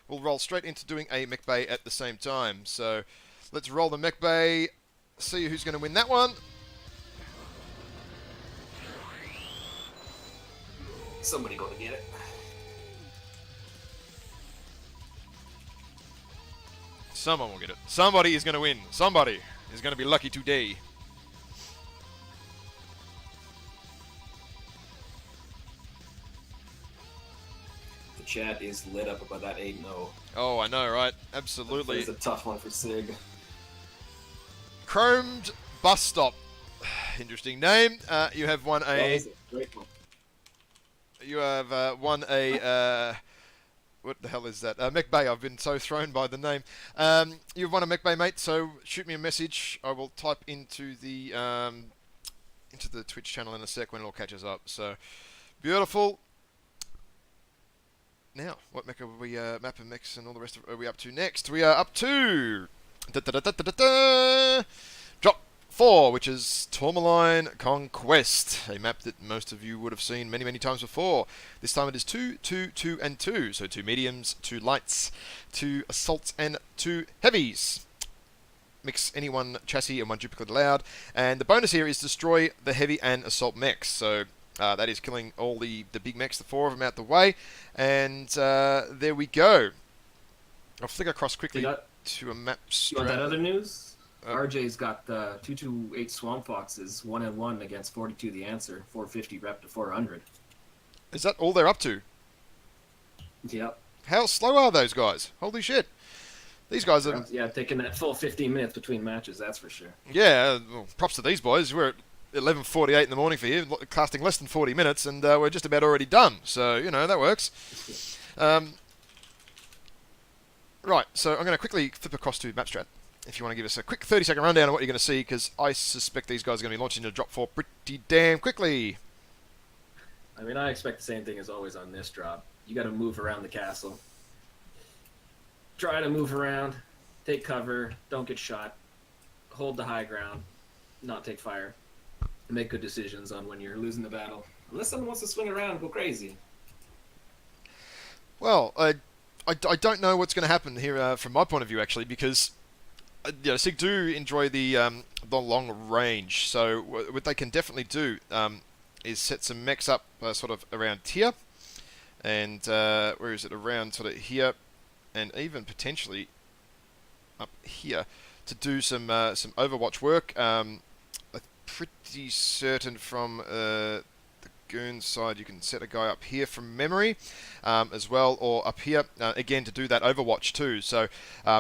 we'll roll straight into doing a mech bay at the same time. So let's roll the mech bay, see who's going to win that one. Somebody go to get it. Someone will get it. Somebody is going to win. Somebody is going to be lucky today. The chat is lit up about that 8-0. Oh, I know, right? Absolutely. It's a tough one for SiG. Chromed Bus Stop. Interesting name. You have won That a... is a great one. You have won a... what the hell is that? Mech Bay. I've been so thrown by the name. You've won a Mech Bay, mate, so shoot me a message. I will type into the Twitch channel in a sec when it all catches up. So, beautiful. Now, what mech are we, map and mechs and all the rest of are we up to next? We are up to... Drop 4, which is Tourmaline Conquest, a map that most of you would have seen many, many times before. This time it is 2, 2, 2, and 2. So 2 mediums, 2 lights, 2 assaults, and 2 heavies. Mix any one chassis and one duplicate allowed. And the bonus here is destroy the heavy and assault mechs. So that is killing all the big mechs, the 4 of them out the way. And there we go. I'll flick across quickly to a map You want that strat. other news? RJ's got the 228 Swamp Foxes 1-1 against 42 the answer, 450 rep to 400. Is that all they're up to? Yep. How slow are those guys? Holy shit. These guys are... Yeah, taking that full 15 minutes between matches, that's for sure. Yeah, well, props to these boys. We're at 11:48 in the morning for you, casting less than 40 minutes, and we're just about already done. So, you know, that works. Right, so I'm going to quickly flip across to MapStrat. If you want to give us a quick 30-second rundown of what you're going to see, because I suspect these guys are going to be launching into drop 4 pretty damn quickly. I mean, I expect the same thing as always on this drop. You got to move around the castle. Try to move around, take cover, don't get shot, hold the high ground, not take fire, and make good decisions on when you're losing the battle. Unless someone wants to swing around and go crazy. Well, I don't know what's going to happen here from my point of view, actually, because SiG do enjoy the long range. So what they can definitely do is set some mechs up sort of around here, and where is it? Around sort of here, and even potentially up here to do some Overwatch work. I'm pretty certain from the Goon side you can set a guy up here from memory as well, or up here again to do that Overwatch too. So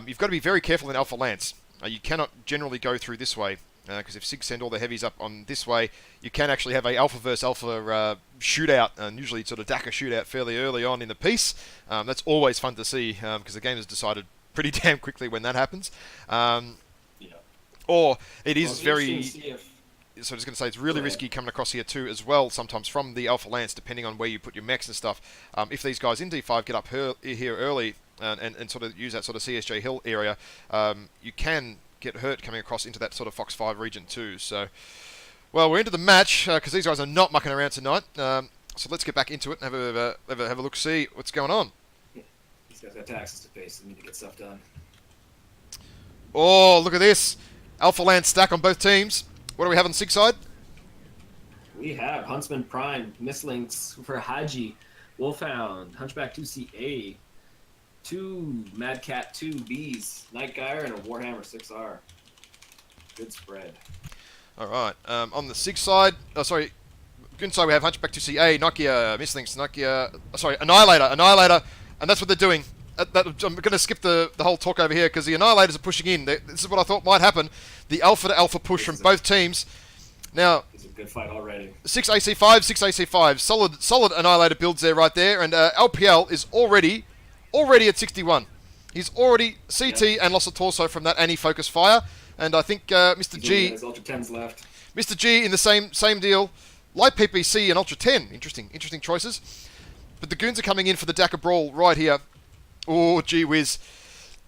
you've got to be very careful in Alpha Lance. You cannot generally go through this way, because if SiG send all the heavies up on this way, you can actually have a Alpha versus Alpha shootout, and usually sort of DACA shootout fairly early on in the piece. That's always fun to see, because the game has decided pretty damn quickly when that happens. Or it is very... So I was going to say, it's really risky coming across here too as well, sometimes from the Alpha Lance, depending on where you put your mechs and stuff. If these guys in D5 get up here early and sort of use that sort of CSJ Hill area, you can get hurt coming across into that sort of Fox 5 region too. So, well, we're into the match, because these guys are not mucking around tonight. So let's get back into it and have a look, see what's going on. These guys got taxes to pay, so they need to get stuff done. Oh, look at this. Alpha Lance stack on both teams. What do we have on the SiG side? We have Huntsman Prime, Mistlinks for Haji, Wolfhound, Hunchback 2CA, 2 Mad Cat 2Bs, Night Gyre, and a Warhammer 6R. Good spread. All right. On the SiG side, Goon side, we have Hunchback 2CA, Nokia, Mistlinks, Nokia, Annihilator, and that's what they're doing. I'm going to skip the whole talk over here because the Annihilators are pushing in. This is what I thought might happen. The alpha to alpha push from both teams. Now, it's a good fight already. 6 AC5, 6 AC5. Solid Annihilator builds there right there. And LPL is already at 61. He's already CT and lost a torso from that anti-focus fire. And I think Mr. G... There's Ultra 10s left. Mr. G in the same deal. Light PPC and Ultra 10. Interesting choices. But the Goons are coming in for the DACA Brawl right here. Oh, gee whiz.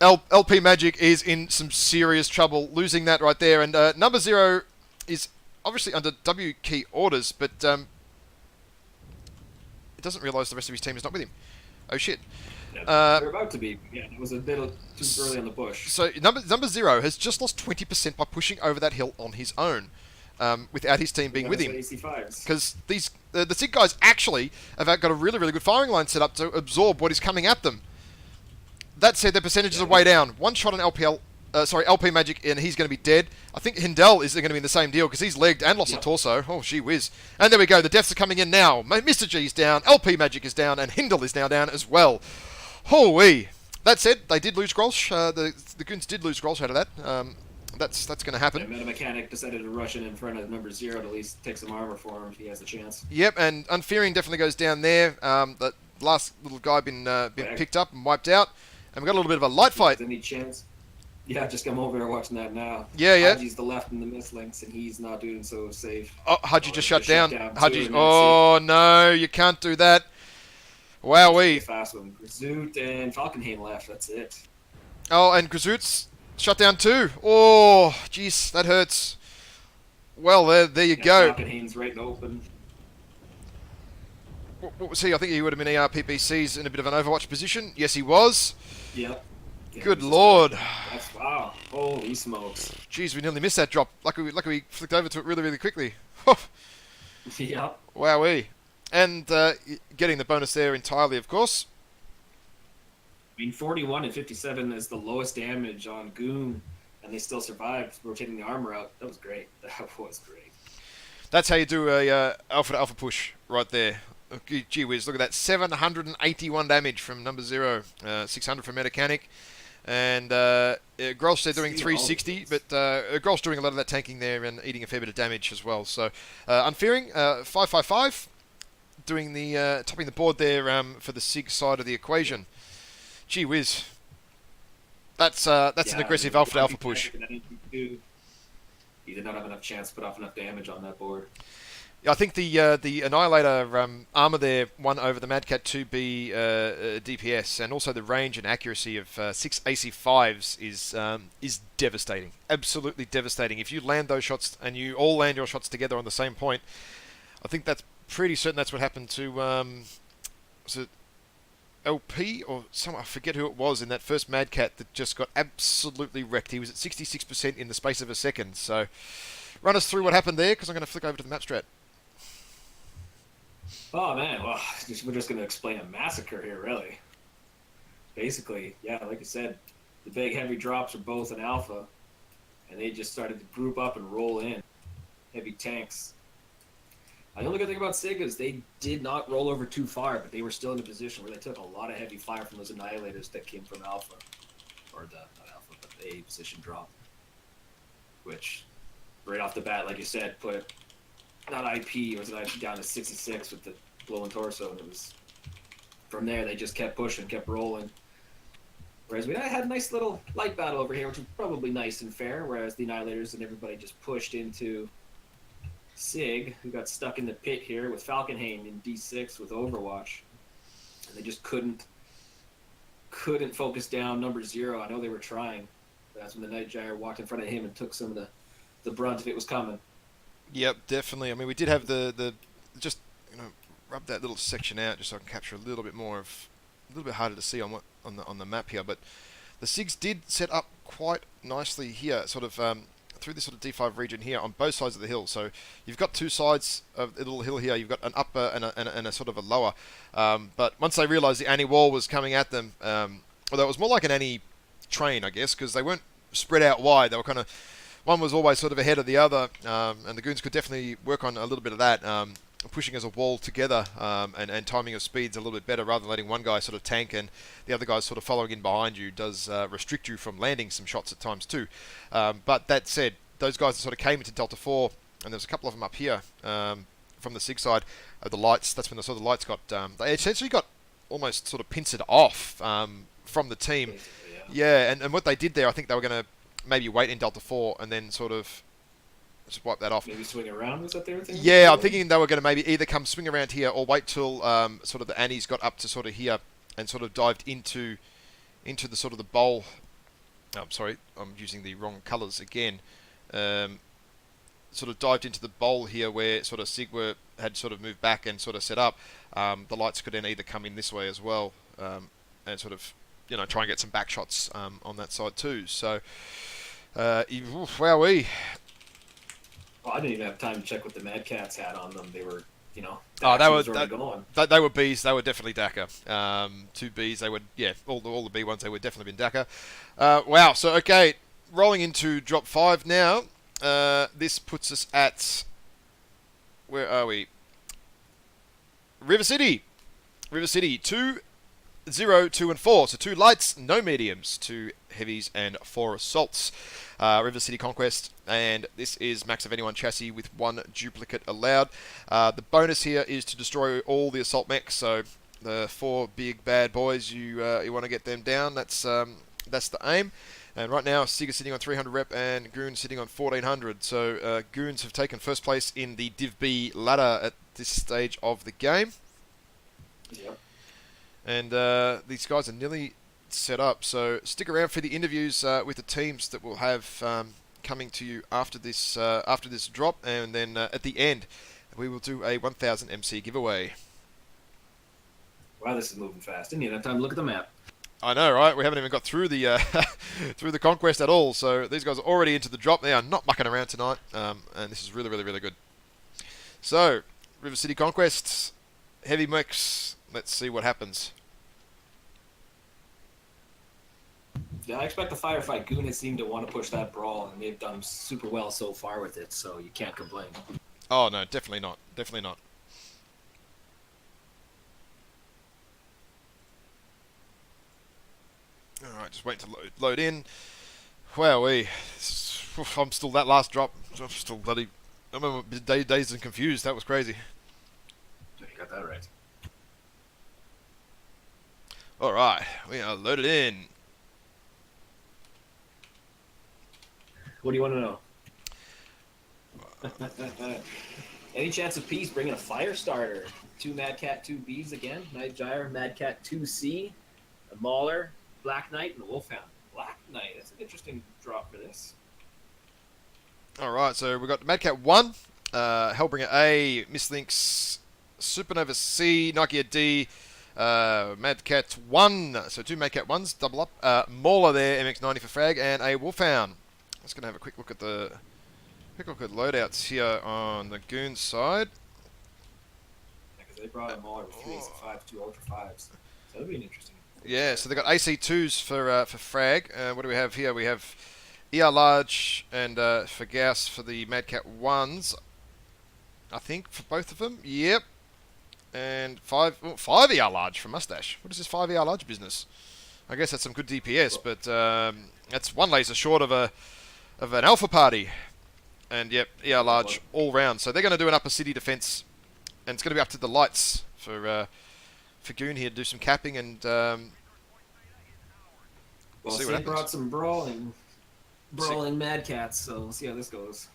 LP Magic is in some serious trouble, losing that right there. And number 0 is obviously under W key orders, but it doesn't realise the rest of his team is not with him. Oh, shit. Yeah, they're about to be. Yeah, it was a bit too early on the push. So number 0 has just lost 20% by pushing over that hill on his own, without his team being with him. Because the SiG guys actually have got a really, really good firing line set up to absorb what is coming at them. That said, their percentages are way down. One shot on LP Magic, and he's going to be dead. I think Hindel is going to be in the same deal because he's legged and lost a torso. Oh, gee whiz. And there we go. The deaths are coming in now. Mr. G's down, LP Magic is down, and Hindel is now down as well. Holy. That said, they did lose Grolsch. The Goons did lose Grolsch out of that. That's going to happen. Yeah, Metamechanic decided to rush in front of number 0 to at least take some armor for him if he has a chance. Yep, and Unfearing definitely goes down there. The last little guy been picked up and wiped out. And we've got a little bit of a light fight. Any chance? Yeah, just come over here watching that now. Yeah. Haji's the left in the Mistlinks, and he's not doing so safe. Oh, Haji just shut down. Haji. Oh, no, you can't do that. Wowee. Fast one. Zoot and Falkenhayn left. That's it. Oh, and Grazoot's shut down too. Oh, jeez, that hurts. Well, there you go. Falkenhayn's right and open. What was he? I think he would have been ERPPC's in a bit of an Overwatch position. Yes, he was. Yep. Good lord. Wow. Holy smokes. Jeez, we nearly missed that drop. Luckily we flicked over to it really, really quickly. Yep. Wowee. And getting the bonus there entirely, of course. I mean, 41 and 57 is the lowest damage on G0ON, and they still survived rotating the armor out. That was great. That was great. That's how you do a alpha to alpha push right there. Gee whiz, look at that. 781 damage from number 0. 600 from Metacanic. And Grolsch, they're doing 360, but Grolsch doing a lot of that tanking there and eating a fair bit of damage as well. So, Unfearing, 555, doing the topping the board there for the SiG side of the equation. Gee whiz. That's an aggressive alpha to alpha push. He did not have enough chance to put off enough damage on that board. I think the Annihilator armor there won over the Mad Cat 2B DPS, and also the range and accuracy of 6 AC5s is devastating, absolutely devastating. If you land those shots and you all land your shots together on the same point, I think that's pretty certain that's what happened to was it LP or someone, I forget who it was in that first Mad Cat that just got absolutely wrecked. He was at 66% in the space of a second. So run us through what happened there, because I'm going to flick over to the map strat. Oh man, well, we're just going to explain a massacre here, really. Basically, yeah, like you said, the big heavy drops are both an alpha, and they just started to group up and roll in. Heavy tanks. The only good thing about SiG is they did not roll over too far, but they were still in a position where they took a lot of heavy fire from those Annihilators that came from Alpha. Or not Alpha, but the A position drop. Which, right off the bat, like you said, put not IP, it was an IP down to 66 with the glowing torso, and it was from there they just kept pushing, kept rolling. Whereas we had a nice little light battle over here, which was probably nice and fair, whereas the Annihilators and everybody just pushed into SiG, who got stuck in the pit here with Falconhain in D6 with Overwatch. And they just couldn't focus down number 0. I know they were trying. But that's when the Night Gyre walked in front of him and took some of the brunt if it was coming. Yep, definitely. I mean, we did have the just rub that little section out just so I can capture a little bit more of a little bit harder to see on the map here. But the SiGs did set up quite nicely here, sort of through this sort of D5 region here on both sides of the hill. So you've got two sides of the little hill here. You've got an upper and a sort of a lower. But once they realised the anti-wall was coming at them, although it was more like an anti-train, I guess, because they weren't spread out wide. They were kind of, one was always sort of ahead of the other, and the goons could definitely work on a little bit of that, pushing as a wall together, and timing of speeds a little bit better, rather than letting one guy sort of tank and the other guy sort of following in behind you does restrict you from landing some shots at times too. But that said, those guys that sort of came into Delta 4, and there's a couple of them up here from the SiG side, the lights, that's when the lights got, they essentially got almost sort of pincered off from the team. Yeah, and what they did there, I think they were going to maybe wait in Delta 4 and then sort of just wipe that off. Maybe swing around, was that they were thinking? Yeah, I'm thinking they were going to maybe either come swing around here or wait till sort of the Annies got up to sort of here and sort of dived into the sort of the bowl. Oh, I'm sorry, I'm using the wrong colours again. Sort of dived into the bowl here where sort of SiG had sort of moved back and sort of set up. The lights could then either come in this way as well and sort of, try and get some back shots on that side too. So, wowee. Well, I didn't even have time to check what the Mad Cats had on them. They were, they were Bs. They were definitely DACA. 2 Bs. They were, all the B ones. They would definitely been DACA. Wow. So okay, rolling into drop 5 now. This puts us at, where are we? River City. 2, 0, 2, and 4. So 2 lights, no mediums, 2 heavies, and 4 assaults. River City Conquest, and this is max of anyone chassis with 1 duplicate allowed. The bonus here is to destroy all the assault mechs, so the 4 big bad boys, you want to get them down. That's the aim. And right now, SiG is sitting on 300 rep and Goon sitting on 1400. So Goons have taken first place in the Div B ladder at this stage of the game. Yep. And these guys are nearly set up, so stick around for the interviews with the teams that we'll have coming to you after this drop, and then at the end we will do a 1000 MC giveaway. Wow, this is moving fast. Didn't even have time to look at the map. I know, right? We haven't even got through the through the conquest at all, so these guys are already into the drop. They are not mucking around tonight, and this is really, really, really good. So, River City Conquest, heavy mechs. Let's see what happens. Yeah, I expect the firefight. G0ON has seemed to want to push that brawl, and they've done super well so far with it, so you can't complain. Oh, no, definitely not. Definitely not. Alright, just wait to load in. Wowee. I'm still that last drop. I'm still bloody... I'm dazed and confused. That was crazy. You got that right. Alright, we are loaded in. What do you want to know? Any chance of peace bringing a fire starter? 2 Mad Cat 2Bs again. Night Gyre, Mad Cat 2C, a Mauler, Black Knight, and a Wolfhound. Black Knight, that's an interesting drop for this. Alright, so we've got Mad Cat 1, Hellbringer A, Mislinks, Supernova C, Nokia D, Mad Cat 1, so 2 Mad Cat 1s, double up, Mauler there, MX90 for frag, and a Wolfhound. Just going to have a quick look at loadouts here on the G0ON side. Yeah, because they brought a Mauler with 3 AC5s, 2 Ultra 5s. So that'll be an interesting. Yeah, so they've got AC2s for frag. What do we have here? We have ER large and for Gauss for the Mad Cat 1s. I think for both of them. Yep. And 5 ER large for Mustache. What is this 5 ER large business? I guess that's some good DPS, but that's one laser short of an alpha party. And yep, ER large all round. So they're going to do an upper city defense, and it's going to be up to the lights for G0ON here to do some capping and see what happens. Brought some brawling Mad Cats, so we'll see how this goes.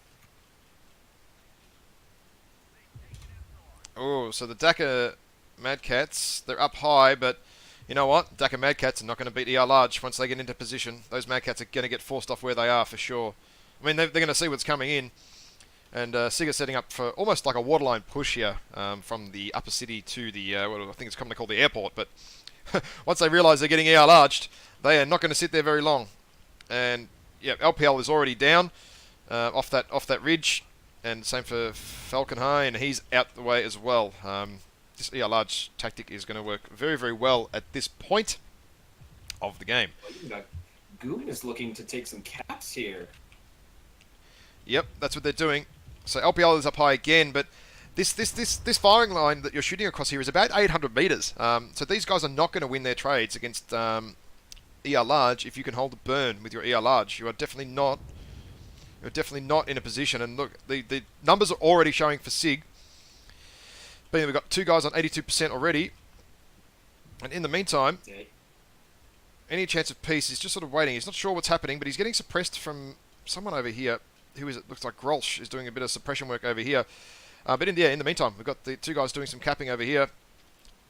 Oh, so the Dakar Mad Cats, they're up high, but you know what? Dakar Mad Cats are not going to beat ER large once they get into position. Those Mad Cats are going to get forced off where they are for sure. I mean, they're going to see what's coming in. And SiG are setting up for almost like a waterline push here from the upper city to the, what I think it's commonly called the airport. But once they realise they're getting ER larged, they are not going to sit there very long. And yeah, LPL is already down off that ridge. And same for Falcon High, and he's out the way as well. This ER large tactic is going to work very, very well at this point of the game. G0ON is looking to take some caps here. Yep, that's what they're doing. So LPL is up high again, but this firing line that you're shooting across here is about 800 meters. So these guys are not going to win their trades against ER large if you can hold the burn with your ER large. You are definitely not. You're definitely not in a position. And look, the numbers are already showing for SiG. But we've got 2 guys on 82% already. And in the meantime, any chance of peace is just sort of waiting. He's not sure what's happening, but he's getting suppressed from someone over here. Who is it? Looks like Grolsch is doing a bit of suppression work over here. But in the meantime, we've got the 2 guys doing some capping over here.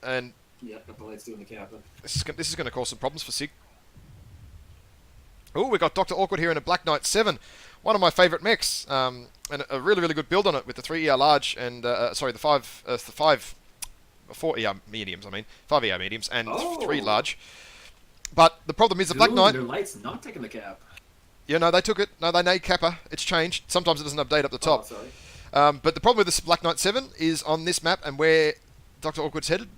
And yeah, got the lights doing the capping. This is going to cause some problems for SiG. Oh, we've got Dr. Awkward here in a Black Knight 7. One of my favourite mechs. And a really, really good build on it with the 3 ER large and, sorry, the 4 ER mediums, 5 ER mediums and 3 large. But the problem is the Black Knight... Their light's not taking the cap. Yeah, no, they took it. No, they made Kappa. It's changed. Sometimes it doesn't update up the top. Sorry. But the problem with this Black Knight 7 is on this map and where Dr. Awkward's headed,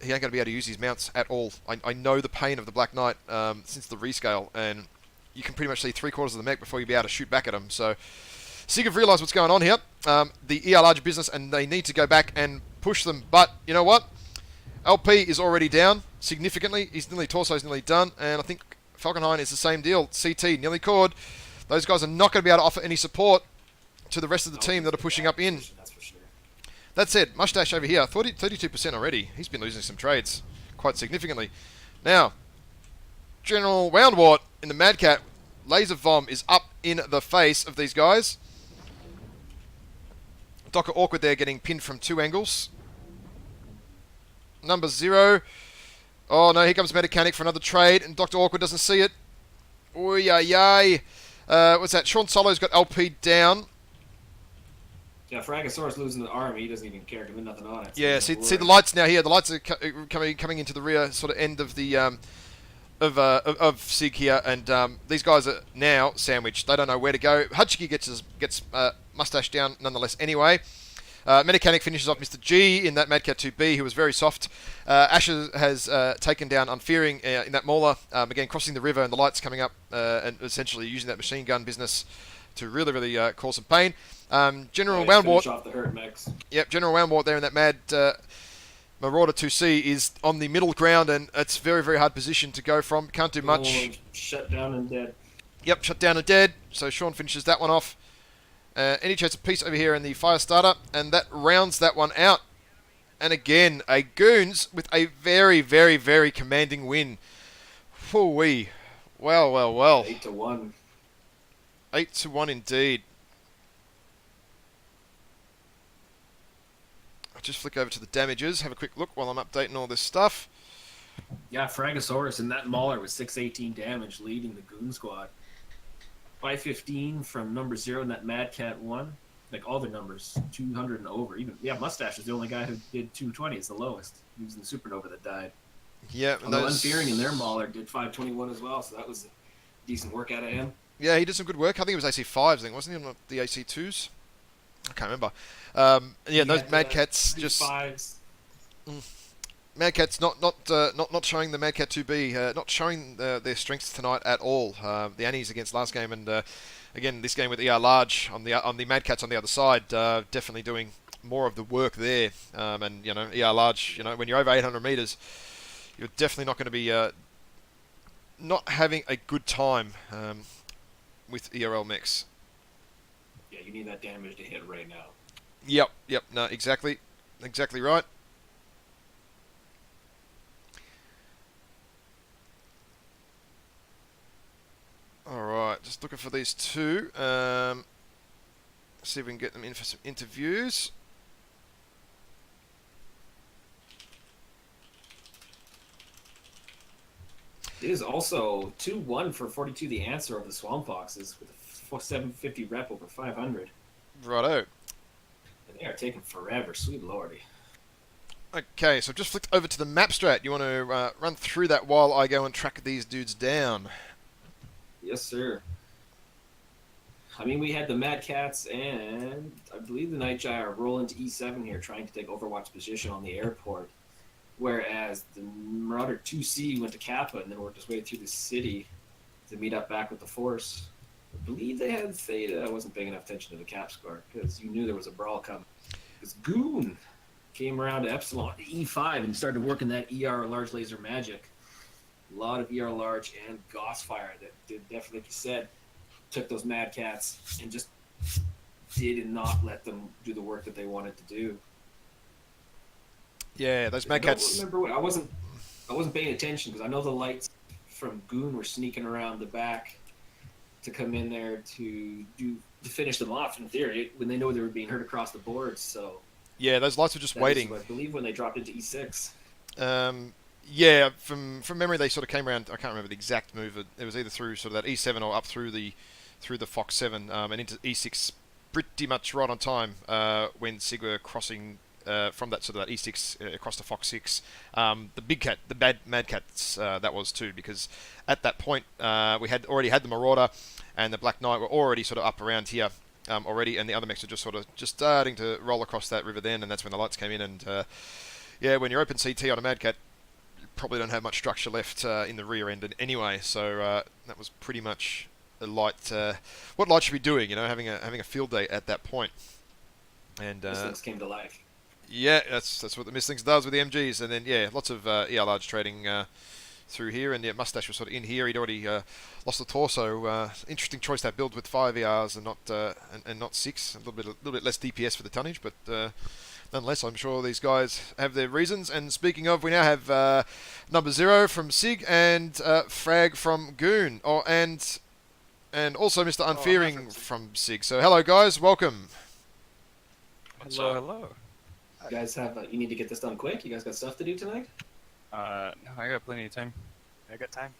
he ain't going to be able to use his mounts at all. I know the pain of the Black Knight since the rescale, and you can pretty much see 3/4 of the mech before you be able to shoot back at him. So SiG have realised what's going on here. The ER large business, and they need to go back and push them. But you know what? LP is already down significantly. His torso's nearly done, and I think Falkenhayn is the same deal. CT nearly cored. Those guys are not going to be able to offer any support to the rest of the team that are pushing up in. That's for sure. That said, Mustache over here, 32% already. He's been losing some trades quite significantly. Now, General Woundwort in the Mad Cat, laser vom is up in the face of these guys. Dr. Awkward there getting pinned from 2 angles. Number 0. Oh no, here comes Medicanic for another trade, and Dr. Awkward doesn't see it. Oy yay. What's that? Sean Solo's got LP down. Yeah, Fragosaurus losing the arm, he doesn't even care, give him nothing on it. So yeah, see the lights now here. The lights are coming into the rear sort of end of the of SiG here, and these guys are now sandwiched. They don't know where to go. Hutchiki gets Mustache down nonetheless anyway. Mechanic finishes off Mr. G in that Mad Cat 2B, who was very soft. Asher has taken down Unfearing in that Mauler, again crossing the river and the lights coming up and essentially using that machine gun business to really cause some pain. General Woundwort. Off the hurt mechs. Yep, General Woundwort there in that Mad Marauder 2C is on the middle ground, and it's very hard position to go from. Can't do much. Shut down and dead. Yep, shut down and dead. So Sean finishes that one off. Any chance of peace over here in the fire starter, and that rounds that one out. And again, a Goons with a very commanding win. Whoo-wee. Well. 8-1. 8-1 indeed. I'll just flick over to the damages, have a quick look while I'm updating all this stuff. Yeah, Fragosaurus in that Mauler was 618 damage, leading the Goon squad. 515 from number 0 in that Mad Cat 1. Like all the numbers, 200 and over. Even Mustache is the only guy who did 220. It's the lowest. He was in the Supernova that died. Yeah, and those Unfearing in their Mauler did 521 as well, so that was a decent work out of him. Yeah, he did some good work. I think it was AC5s, wasn't he, on the AC2s? I can't remember. Those Mad Cats just... Mad Cats not showing the Mad Cat 2B, not showing their strengths tonight at all. The Annies against last game, and again this game with ER Large on the Mad Cats on the other side, definitely doing more of the work there. And ER Large, when you're over 800 meters, you're definitely not going to be not having a good time with ERL mechs. Yeah, you need that damage to hit right now. Yep. No, exactly right. Alright, just looking for these two. See if we can get them in for some interviews. It is also 2-1 for 42 the answer of the Swamp Foxes with a 750 rep over 500. Righto. And they are taking forever, sweet lordy. Okay, so I've just flicked over to the map strat. You want to run through that while I go and track these dudes down? Yes, sir. I mean, we had the Mad Cats and I believe the Nightjai are rolling to E7 here, trying to take Overwatch position on the airport. Whereas the Marauder 2C went to Kappa and then worked his way through the city to meet up back with the Force. I believe they had Theta. I wasn't paying enough attention to the cap score because you knew there was a brawl coming. Because G0ON came around to Epsilon to E5 and started working that ER large laser magic. A lot of ER large and Gauss fire that did definitely, like you said, took those Mad Cats and just did not let them do the work that they wanted to do. Yeah, those Mad Cats. I remember what I wasn't paying attention because I know the lights from G0ON were sneaking around the back to come in there to finish them off in theory when they know they were being hurt across the board. So yeah, those lights were just waiting. I believe when they dropped into E6. Yeah, from memory they sort of came around. I can't remember the exact move. It was either through sort of that E7 or up through the Fox 7 and into E6, pretty much right on time when SiG were crossing from that sort of that E6 across to Fox 6. The big cat, the Mad Cats, that was too, because at that point we had already had the Marauder and the Black Knight were already sort of up around here already, and the other mechs are just starting to roll across that river then, and that's when the lights came in. And yeah, when you're open CT on a Mad Cat, you probably don't have much structure left in the rear end anyway. So that was pretty much a light. What light should be doing? Having a field day at that point. And Mislings came to life. Yeah, that's what the Mislings does with the MGs, and then yeah, lots of ER large trading through here, and yeah, Mustache was sort of in here. He'd already lost the torso. Interesting choice that build with 5 ERs and not 6. A little bit less DPS for the tonnage, but nonetheless, I'm sure these guys have their reasons. And speaking of, we now have number 0 from SiG and Frag from G0ON, and also Mr. Unfearing from SiG. So hello guys, welcome. Hello. You guys you need to get this done quick? You guys got stuff to do tonight? No, I got plenty of time. I got time.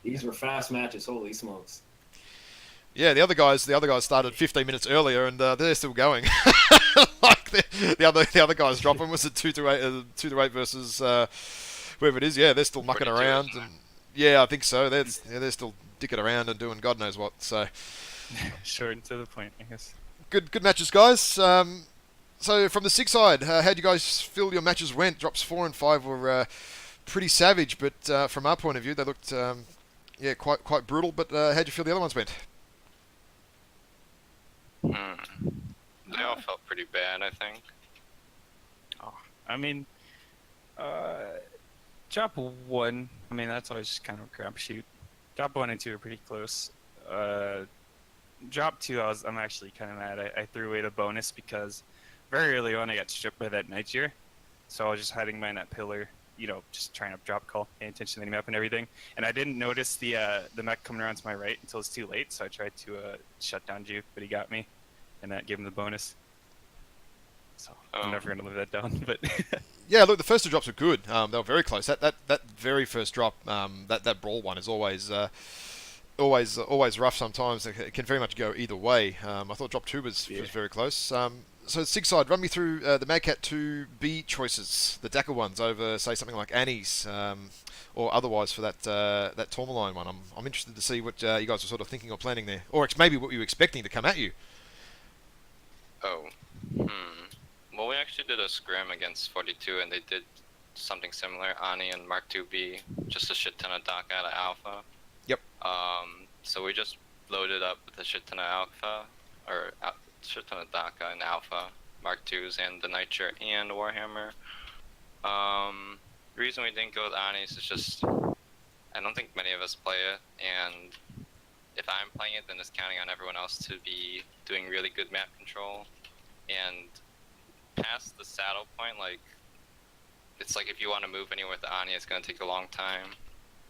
These were fast matches, holy smokes. Yeah, the other guys started 15 minutes earlier, and they're still going. Like the other guys dropping was a 2-8 versus whoever it is. Yeah, they're still mucking around, and yeah, I think so. They're still dicking around and doing God knows what. So short and to the point, I guess. Good matches, guys. So from the SiG side, how'd you guys feel your matches went? Drops 4 and 5 were pretty savage, but from our point of view, they looked yeah, quite brutal. But how'd you feel the other ones went? They all felt pretty bad, I think. Oh, I mean, drop 1. I mean, that's always just kind of a crapshoot. Drop 1 and 2 are pretty close. Drop 2, I'm actually kind of mad. I threw away the bonus because very early on I got stripped by that night year, so I was just hiding behind that pillar, just trying to drop call, paying attention to the map and everything. And I didn't notice the mech coming around to my right until it's too late, so I tried to shut down Juke, but he got me, and that gave him the bonus. So I'm never gonna live that down. But yeah, look, the first 2 drops were good. They were very close. That very first drop, that brawl one is always rough. Sometimes it can very much go either way. I thought drop 2 was very close. So SiG side, run me through the Mad Cat 2B choices, the Dakar ones over, say, something like Annie's, or otherwise for that Tourmaline one. I'm interested to see what you guys were sort of thinking or planning there, or maybe what you were expecting to come at you. Well, we actually did a scrim against 42, and they did something similar, Ani and Mark 2B, just a shit ton of DACA out of Alpha. Yep. So we just loaded up with a shit ton of Alpha, or shit ton of DACA and Alpha, Mark 2s, and the Nitro and Warhammer. The reason we didn't go with Anis is just, I don't think many of us play it, and if I'm playing it, then it's counting on everyone else to be doing really good map control. And past the saddle point, like, it's like if you want to move anywhere with the Ani, it's going to take a long time,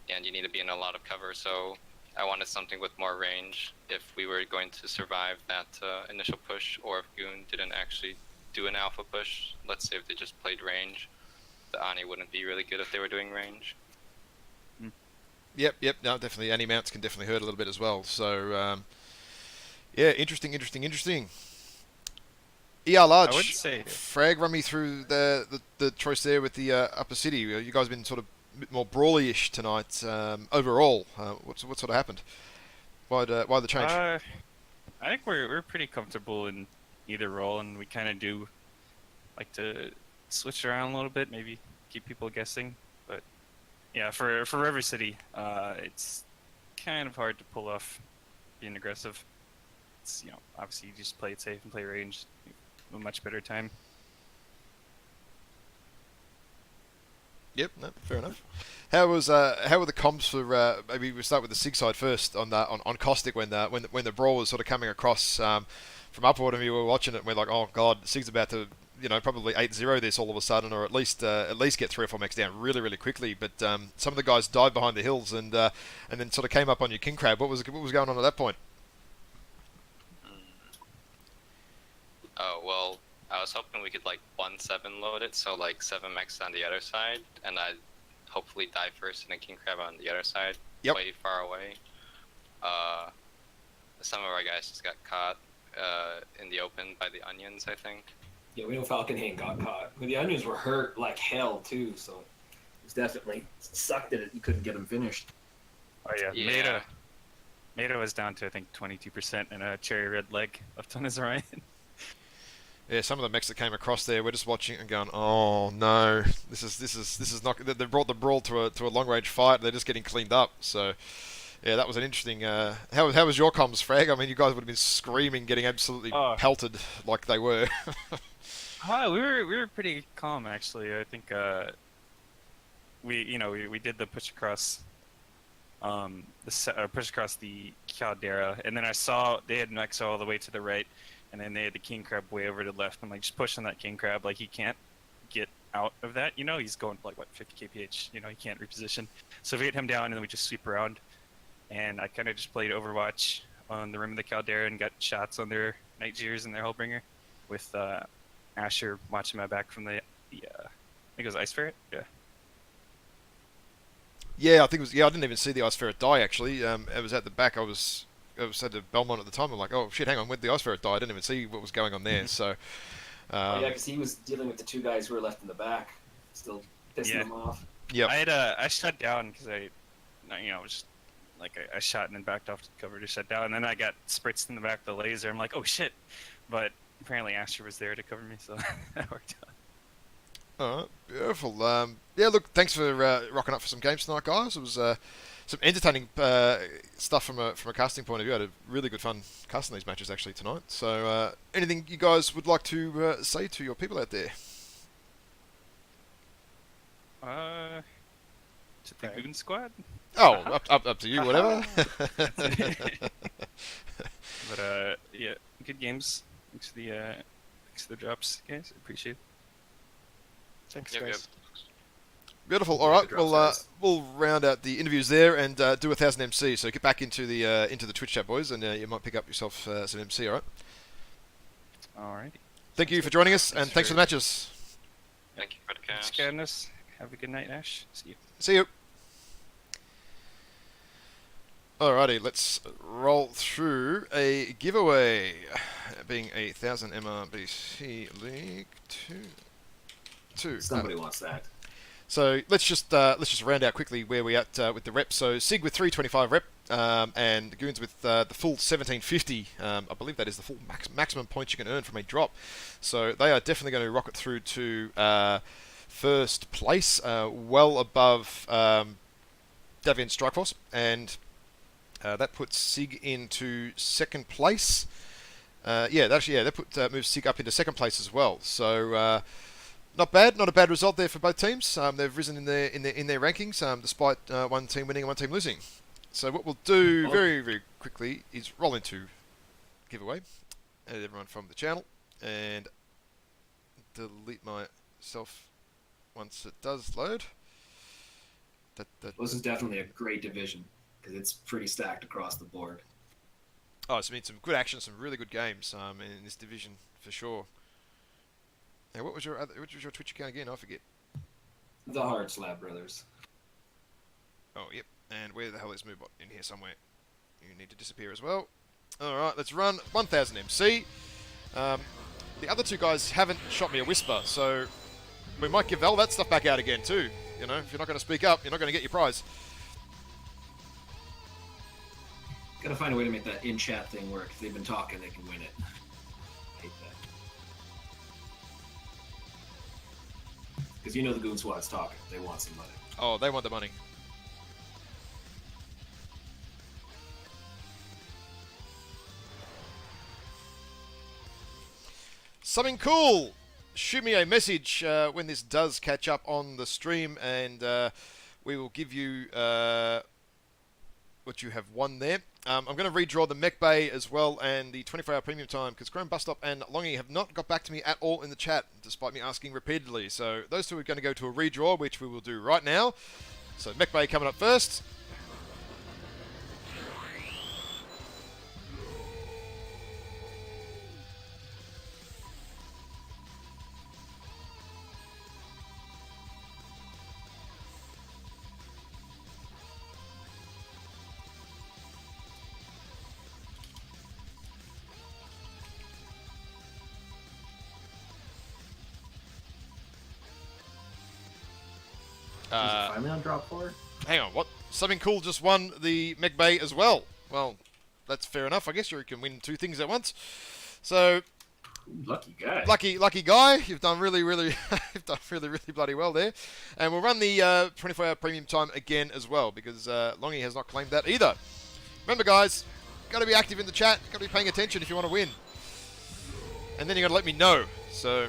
and you need to be in a lot of cover, so I wanted something with more range if we were going to survive that initial push, or if G0ON didn't actually do an alpha push. Let's say if they just played range, the Ani wouldn't be really good if they were doing range. Yep, no, definitely. Any mounts can definitely hurt a little bit as well. So, yeah, interesting. ER large. I would say, Frag, run me through the choice there with the upper city. You guys have been sort of a bit more brawly-ish tonight overall. What sort of happened? Why the change? I think we're pretty comfortable in either role, and we kind of do like to switch around a little bit, maybe keep people guessing. But yeah, for River City, it's kind of hard to pull off being aggressive. It's, obviously you just play it safe and play range. A much better time. Yep, no, fair enough. How were the comms for maybe we start with the SiG side first on Caustic when the brawl was sort of coming across from upward and we were watching it and we're like, oh god, SiG's about to probably 8-0 this all of a sudden, or at least get 3 or 4 mechs down really quickly. But some of the guys died behind the hills and then sort of came up on your king crab. What was going on at that point? Oh, well, I was hoping we could, 1-7 load it, so, 7 mechs on the other side, and I'd hopefully die first and then king crab on the other side, way far away. Some of our guys just got caught in the open by the onions, I think. Yeah, we know Falcon Hane got caught. But the onions were hurt like hell, too, so it was definitely sucked that you couldn't get them finished. Oh, yeah. Meta was down to, I think, 22% and a cherry red leg left on his Orion. Yeah, some of the mechs that came across there, we're just watching it and going, "Oh no, this is not." They brought the brawl to a long range fight. They're just getting cleaned up. So, yeah, that was an interesting. How was your comms, Frag? I mean, you guys would have been screaming, getting absolutely pelted like they were. We were pretty calm actually. I think we did the push across push across the caldera, and then I saw they had mechs all the way to the right. And then they had the king crab way over to the left. I'm just pushing that king crab. He can't get out of that. He's going 50 kph. He can't reposition. So we hit him down, and then we just sweep around. And I kind of just played Overwatch on the rim of the caldera and got shots on their Night Jeers and their Hullbringer with Asher watching my back from the I think it was Ice Ferret. Yeah. Yeah, I think it was. Yeah, I didn't even see the Ice Ferret die actually. It was at the back. I was at the Belmont at the time. I'm like, oh shit, hang on, where'd the Ice Ferret die? I didn't even see what was going on there. So, yeah, because he was dealing with the 2 guys who were left in the back, still pissing them off. Yeah, I shut down because I was shot and then backed off to cover to shut down, and then I got spritzed in the back with the laser. I'm like, oh shit, but apparently Asher was there to cover me, so that worked out. Alright, beautiful. Yeah, look, thanks for rocking up for some games tonight, guys. It was some entertaining stuff from a casting point of view. I had a really good fun casting these matches actually tonight. So, anything you guys would like to say to your people out there? To the Goon Squad. Oh, up to you, whatever. But yeah, good games. Thanks for the drops, guys. Appreciate it. Thanks, Yep, guys. yep. Beautiful. All right, Good drops, we'll round out the interviews there and do 1,000 MC. So get back into the Twitch chat, boys, and you might pick up yourself some MC. All right. Alrighty. Thank you for joining us, and thanks for the matches. Thank you for the Thanks, cash. Cadmus. Have a good night, Ash. See you. See you. Alrighty, let's roll through a giveaway, being a 1,000 MRBC League 2. Somebody wants that. So let's just round out quickly where we at with the rep. So SiG with 325 rep, and Goons with the full 1750. I believe that is the full maximum points you can earn from a drop. So they are definitely going to rocket through to first place, well above Davian Strikeforce, and that puts SiG into second place. That moves SiG up into second place as well. So not a bad result there for both teams. They've risen in their rankings, despite one team winning and one team losing. So what we'll do very, very quickly is roll into giveaway. Add everyone from the channel and delete myself once it does load. This is definitely a great division because it's pretty stacked across the board. Oh, it's been some good action, some really good games in this division for sure. Now, what was your Twitch account again? I forget. The Hard Slab Brothers. Oh, yep. And where the hell is Moobot? In here somewhere. You need to disappear as well. All right, let's run 1,000 MC. The other two guys haven't shot me a whisper, so we might give all that stuff back out again too. You know, if you're not going to speak up, you're not going to get your prize. Gotta find a way to make that in-chat thing work. If they've been talking, they can win it. I hate that. Because you know the Goon Squad's talking. They want some money. Oh, they want the money. Something cool! Shoot me a message when this does catch up on the stream, and we will give you what you have won there. I'm going to redraw the Mech Bay as well and the 24-hour premium time, because Chrome Bus Stop and Longy have not got back to me at all in the chat, despite me asking repeatedly. So those two are going to go to a redraw, which we will do right now. So Mech Bay coming up first. Finally on drop 4? Hang on, what? Something cool just won the Mech Bay as well. Well, that's fair enough. I guess you can win two things at once. So, Lucky guy. lucky guy. You've done really bloody well there. And we'll run the 24-hour premium time again as well, because Longy has not claimed that either. Remember, guys, got to be active in the chat. Got to be paying attention if you want to win. And then you got to let me know. So,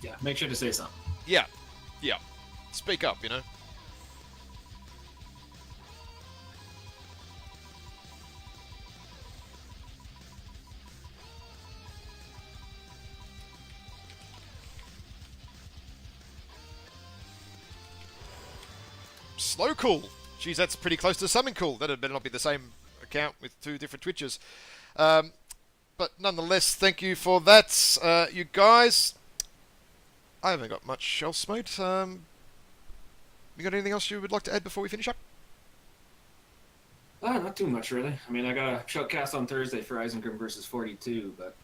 Yeah, make sure to say something. yeah. Speak up, you know. Slow cool. Geez, that's pretty close to something cool. That had better not be the same account with two different Twitches. But nonetheless, thank you for that, you guys. I haven't got much else, mate. You got anything else you would like to add before we finish up? Not too much, really. I mean, I got a showcast on Thursday for Isengrim versus 42, but...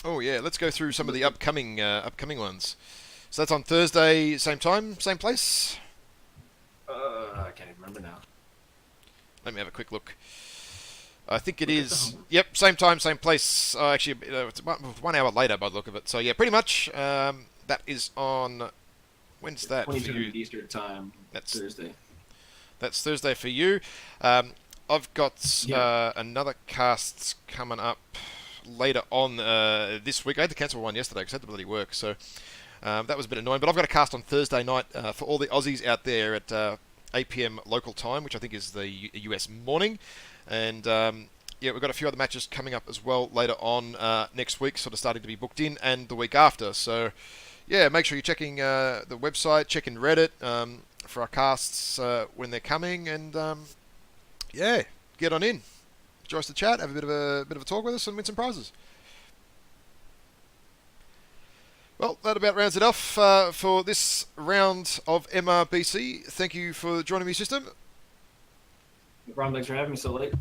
Oh, yeah. Let's go through some of the upcoming ones. So that's on Thursday, same time, same place? I can't even remember now. Let me have a quick look. I think it Look at is. them. Yep, same time, same place. Actually, it's 1 hour later by the look of it. So yeah, pretty much. That is on. When's that for 22 you? Eastern time. That's Thursday. That's Thursday for you. I've got another cast coming up later on this week. I had to cancel one yesterday because I had to bloody work, so that was a bit annoying. But I've got a cast on Thursday night for all the Aussies out there at 8 p.m. local time, which I think is the US morning. And yeah, we've got a few other matches coming up as well later on next week, sort of starting to be booked in, and the week after. So yeah, make sure you're checking the website, checking Reddit for our casts when they're coming, and yeah, get on in, join us to chat, have a bit of a talk with us, and win some prizes. Well, that about rounds it off for this round of MRBC. Thank you for joining me, System. No problem. Thanks for having me so late.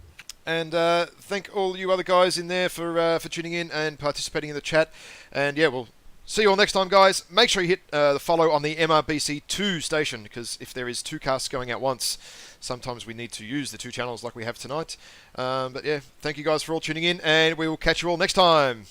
And thank all you other guys in there for tuning in and participating in the chat. And yeah, we'll see you all next time, guys. Make sure you hit the follow on the MRBC2 station, because if there is 2 casts going at once, sometimes we need to use the 2 channels like we have tonight. But yeah, thank you guys for all tuning in, and we will catch you all next time.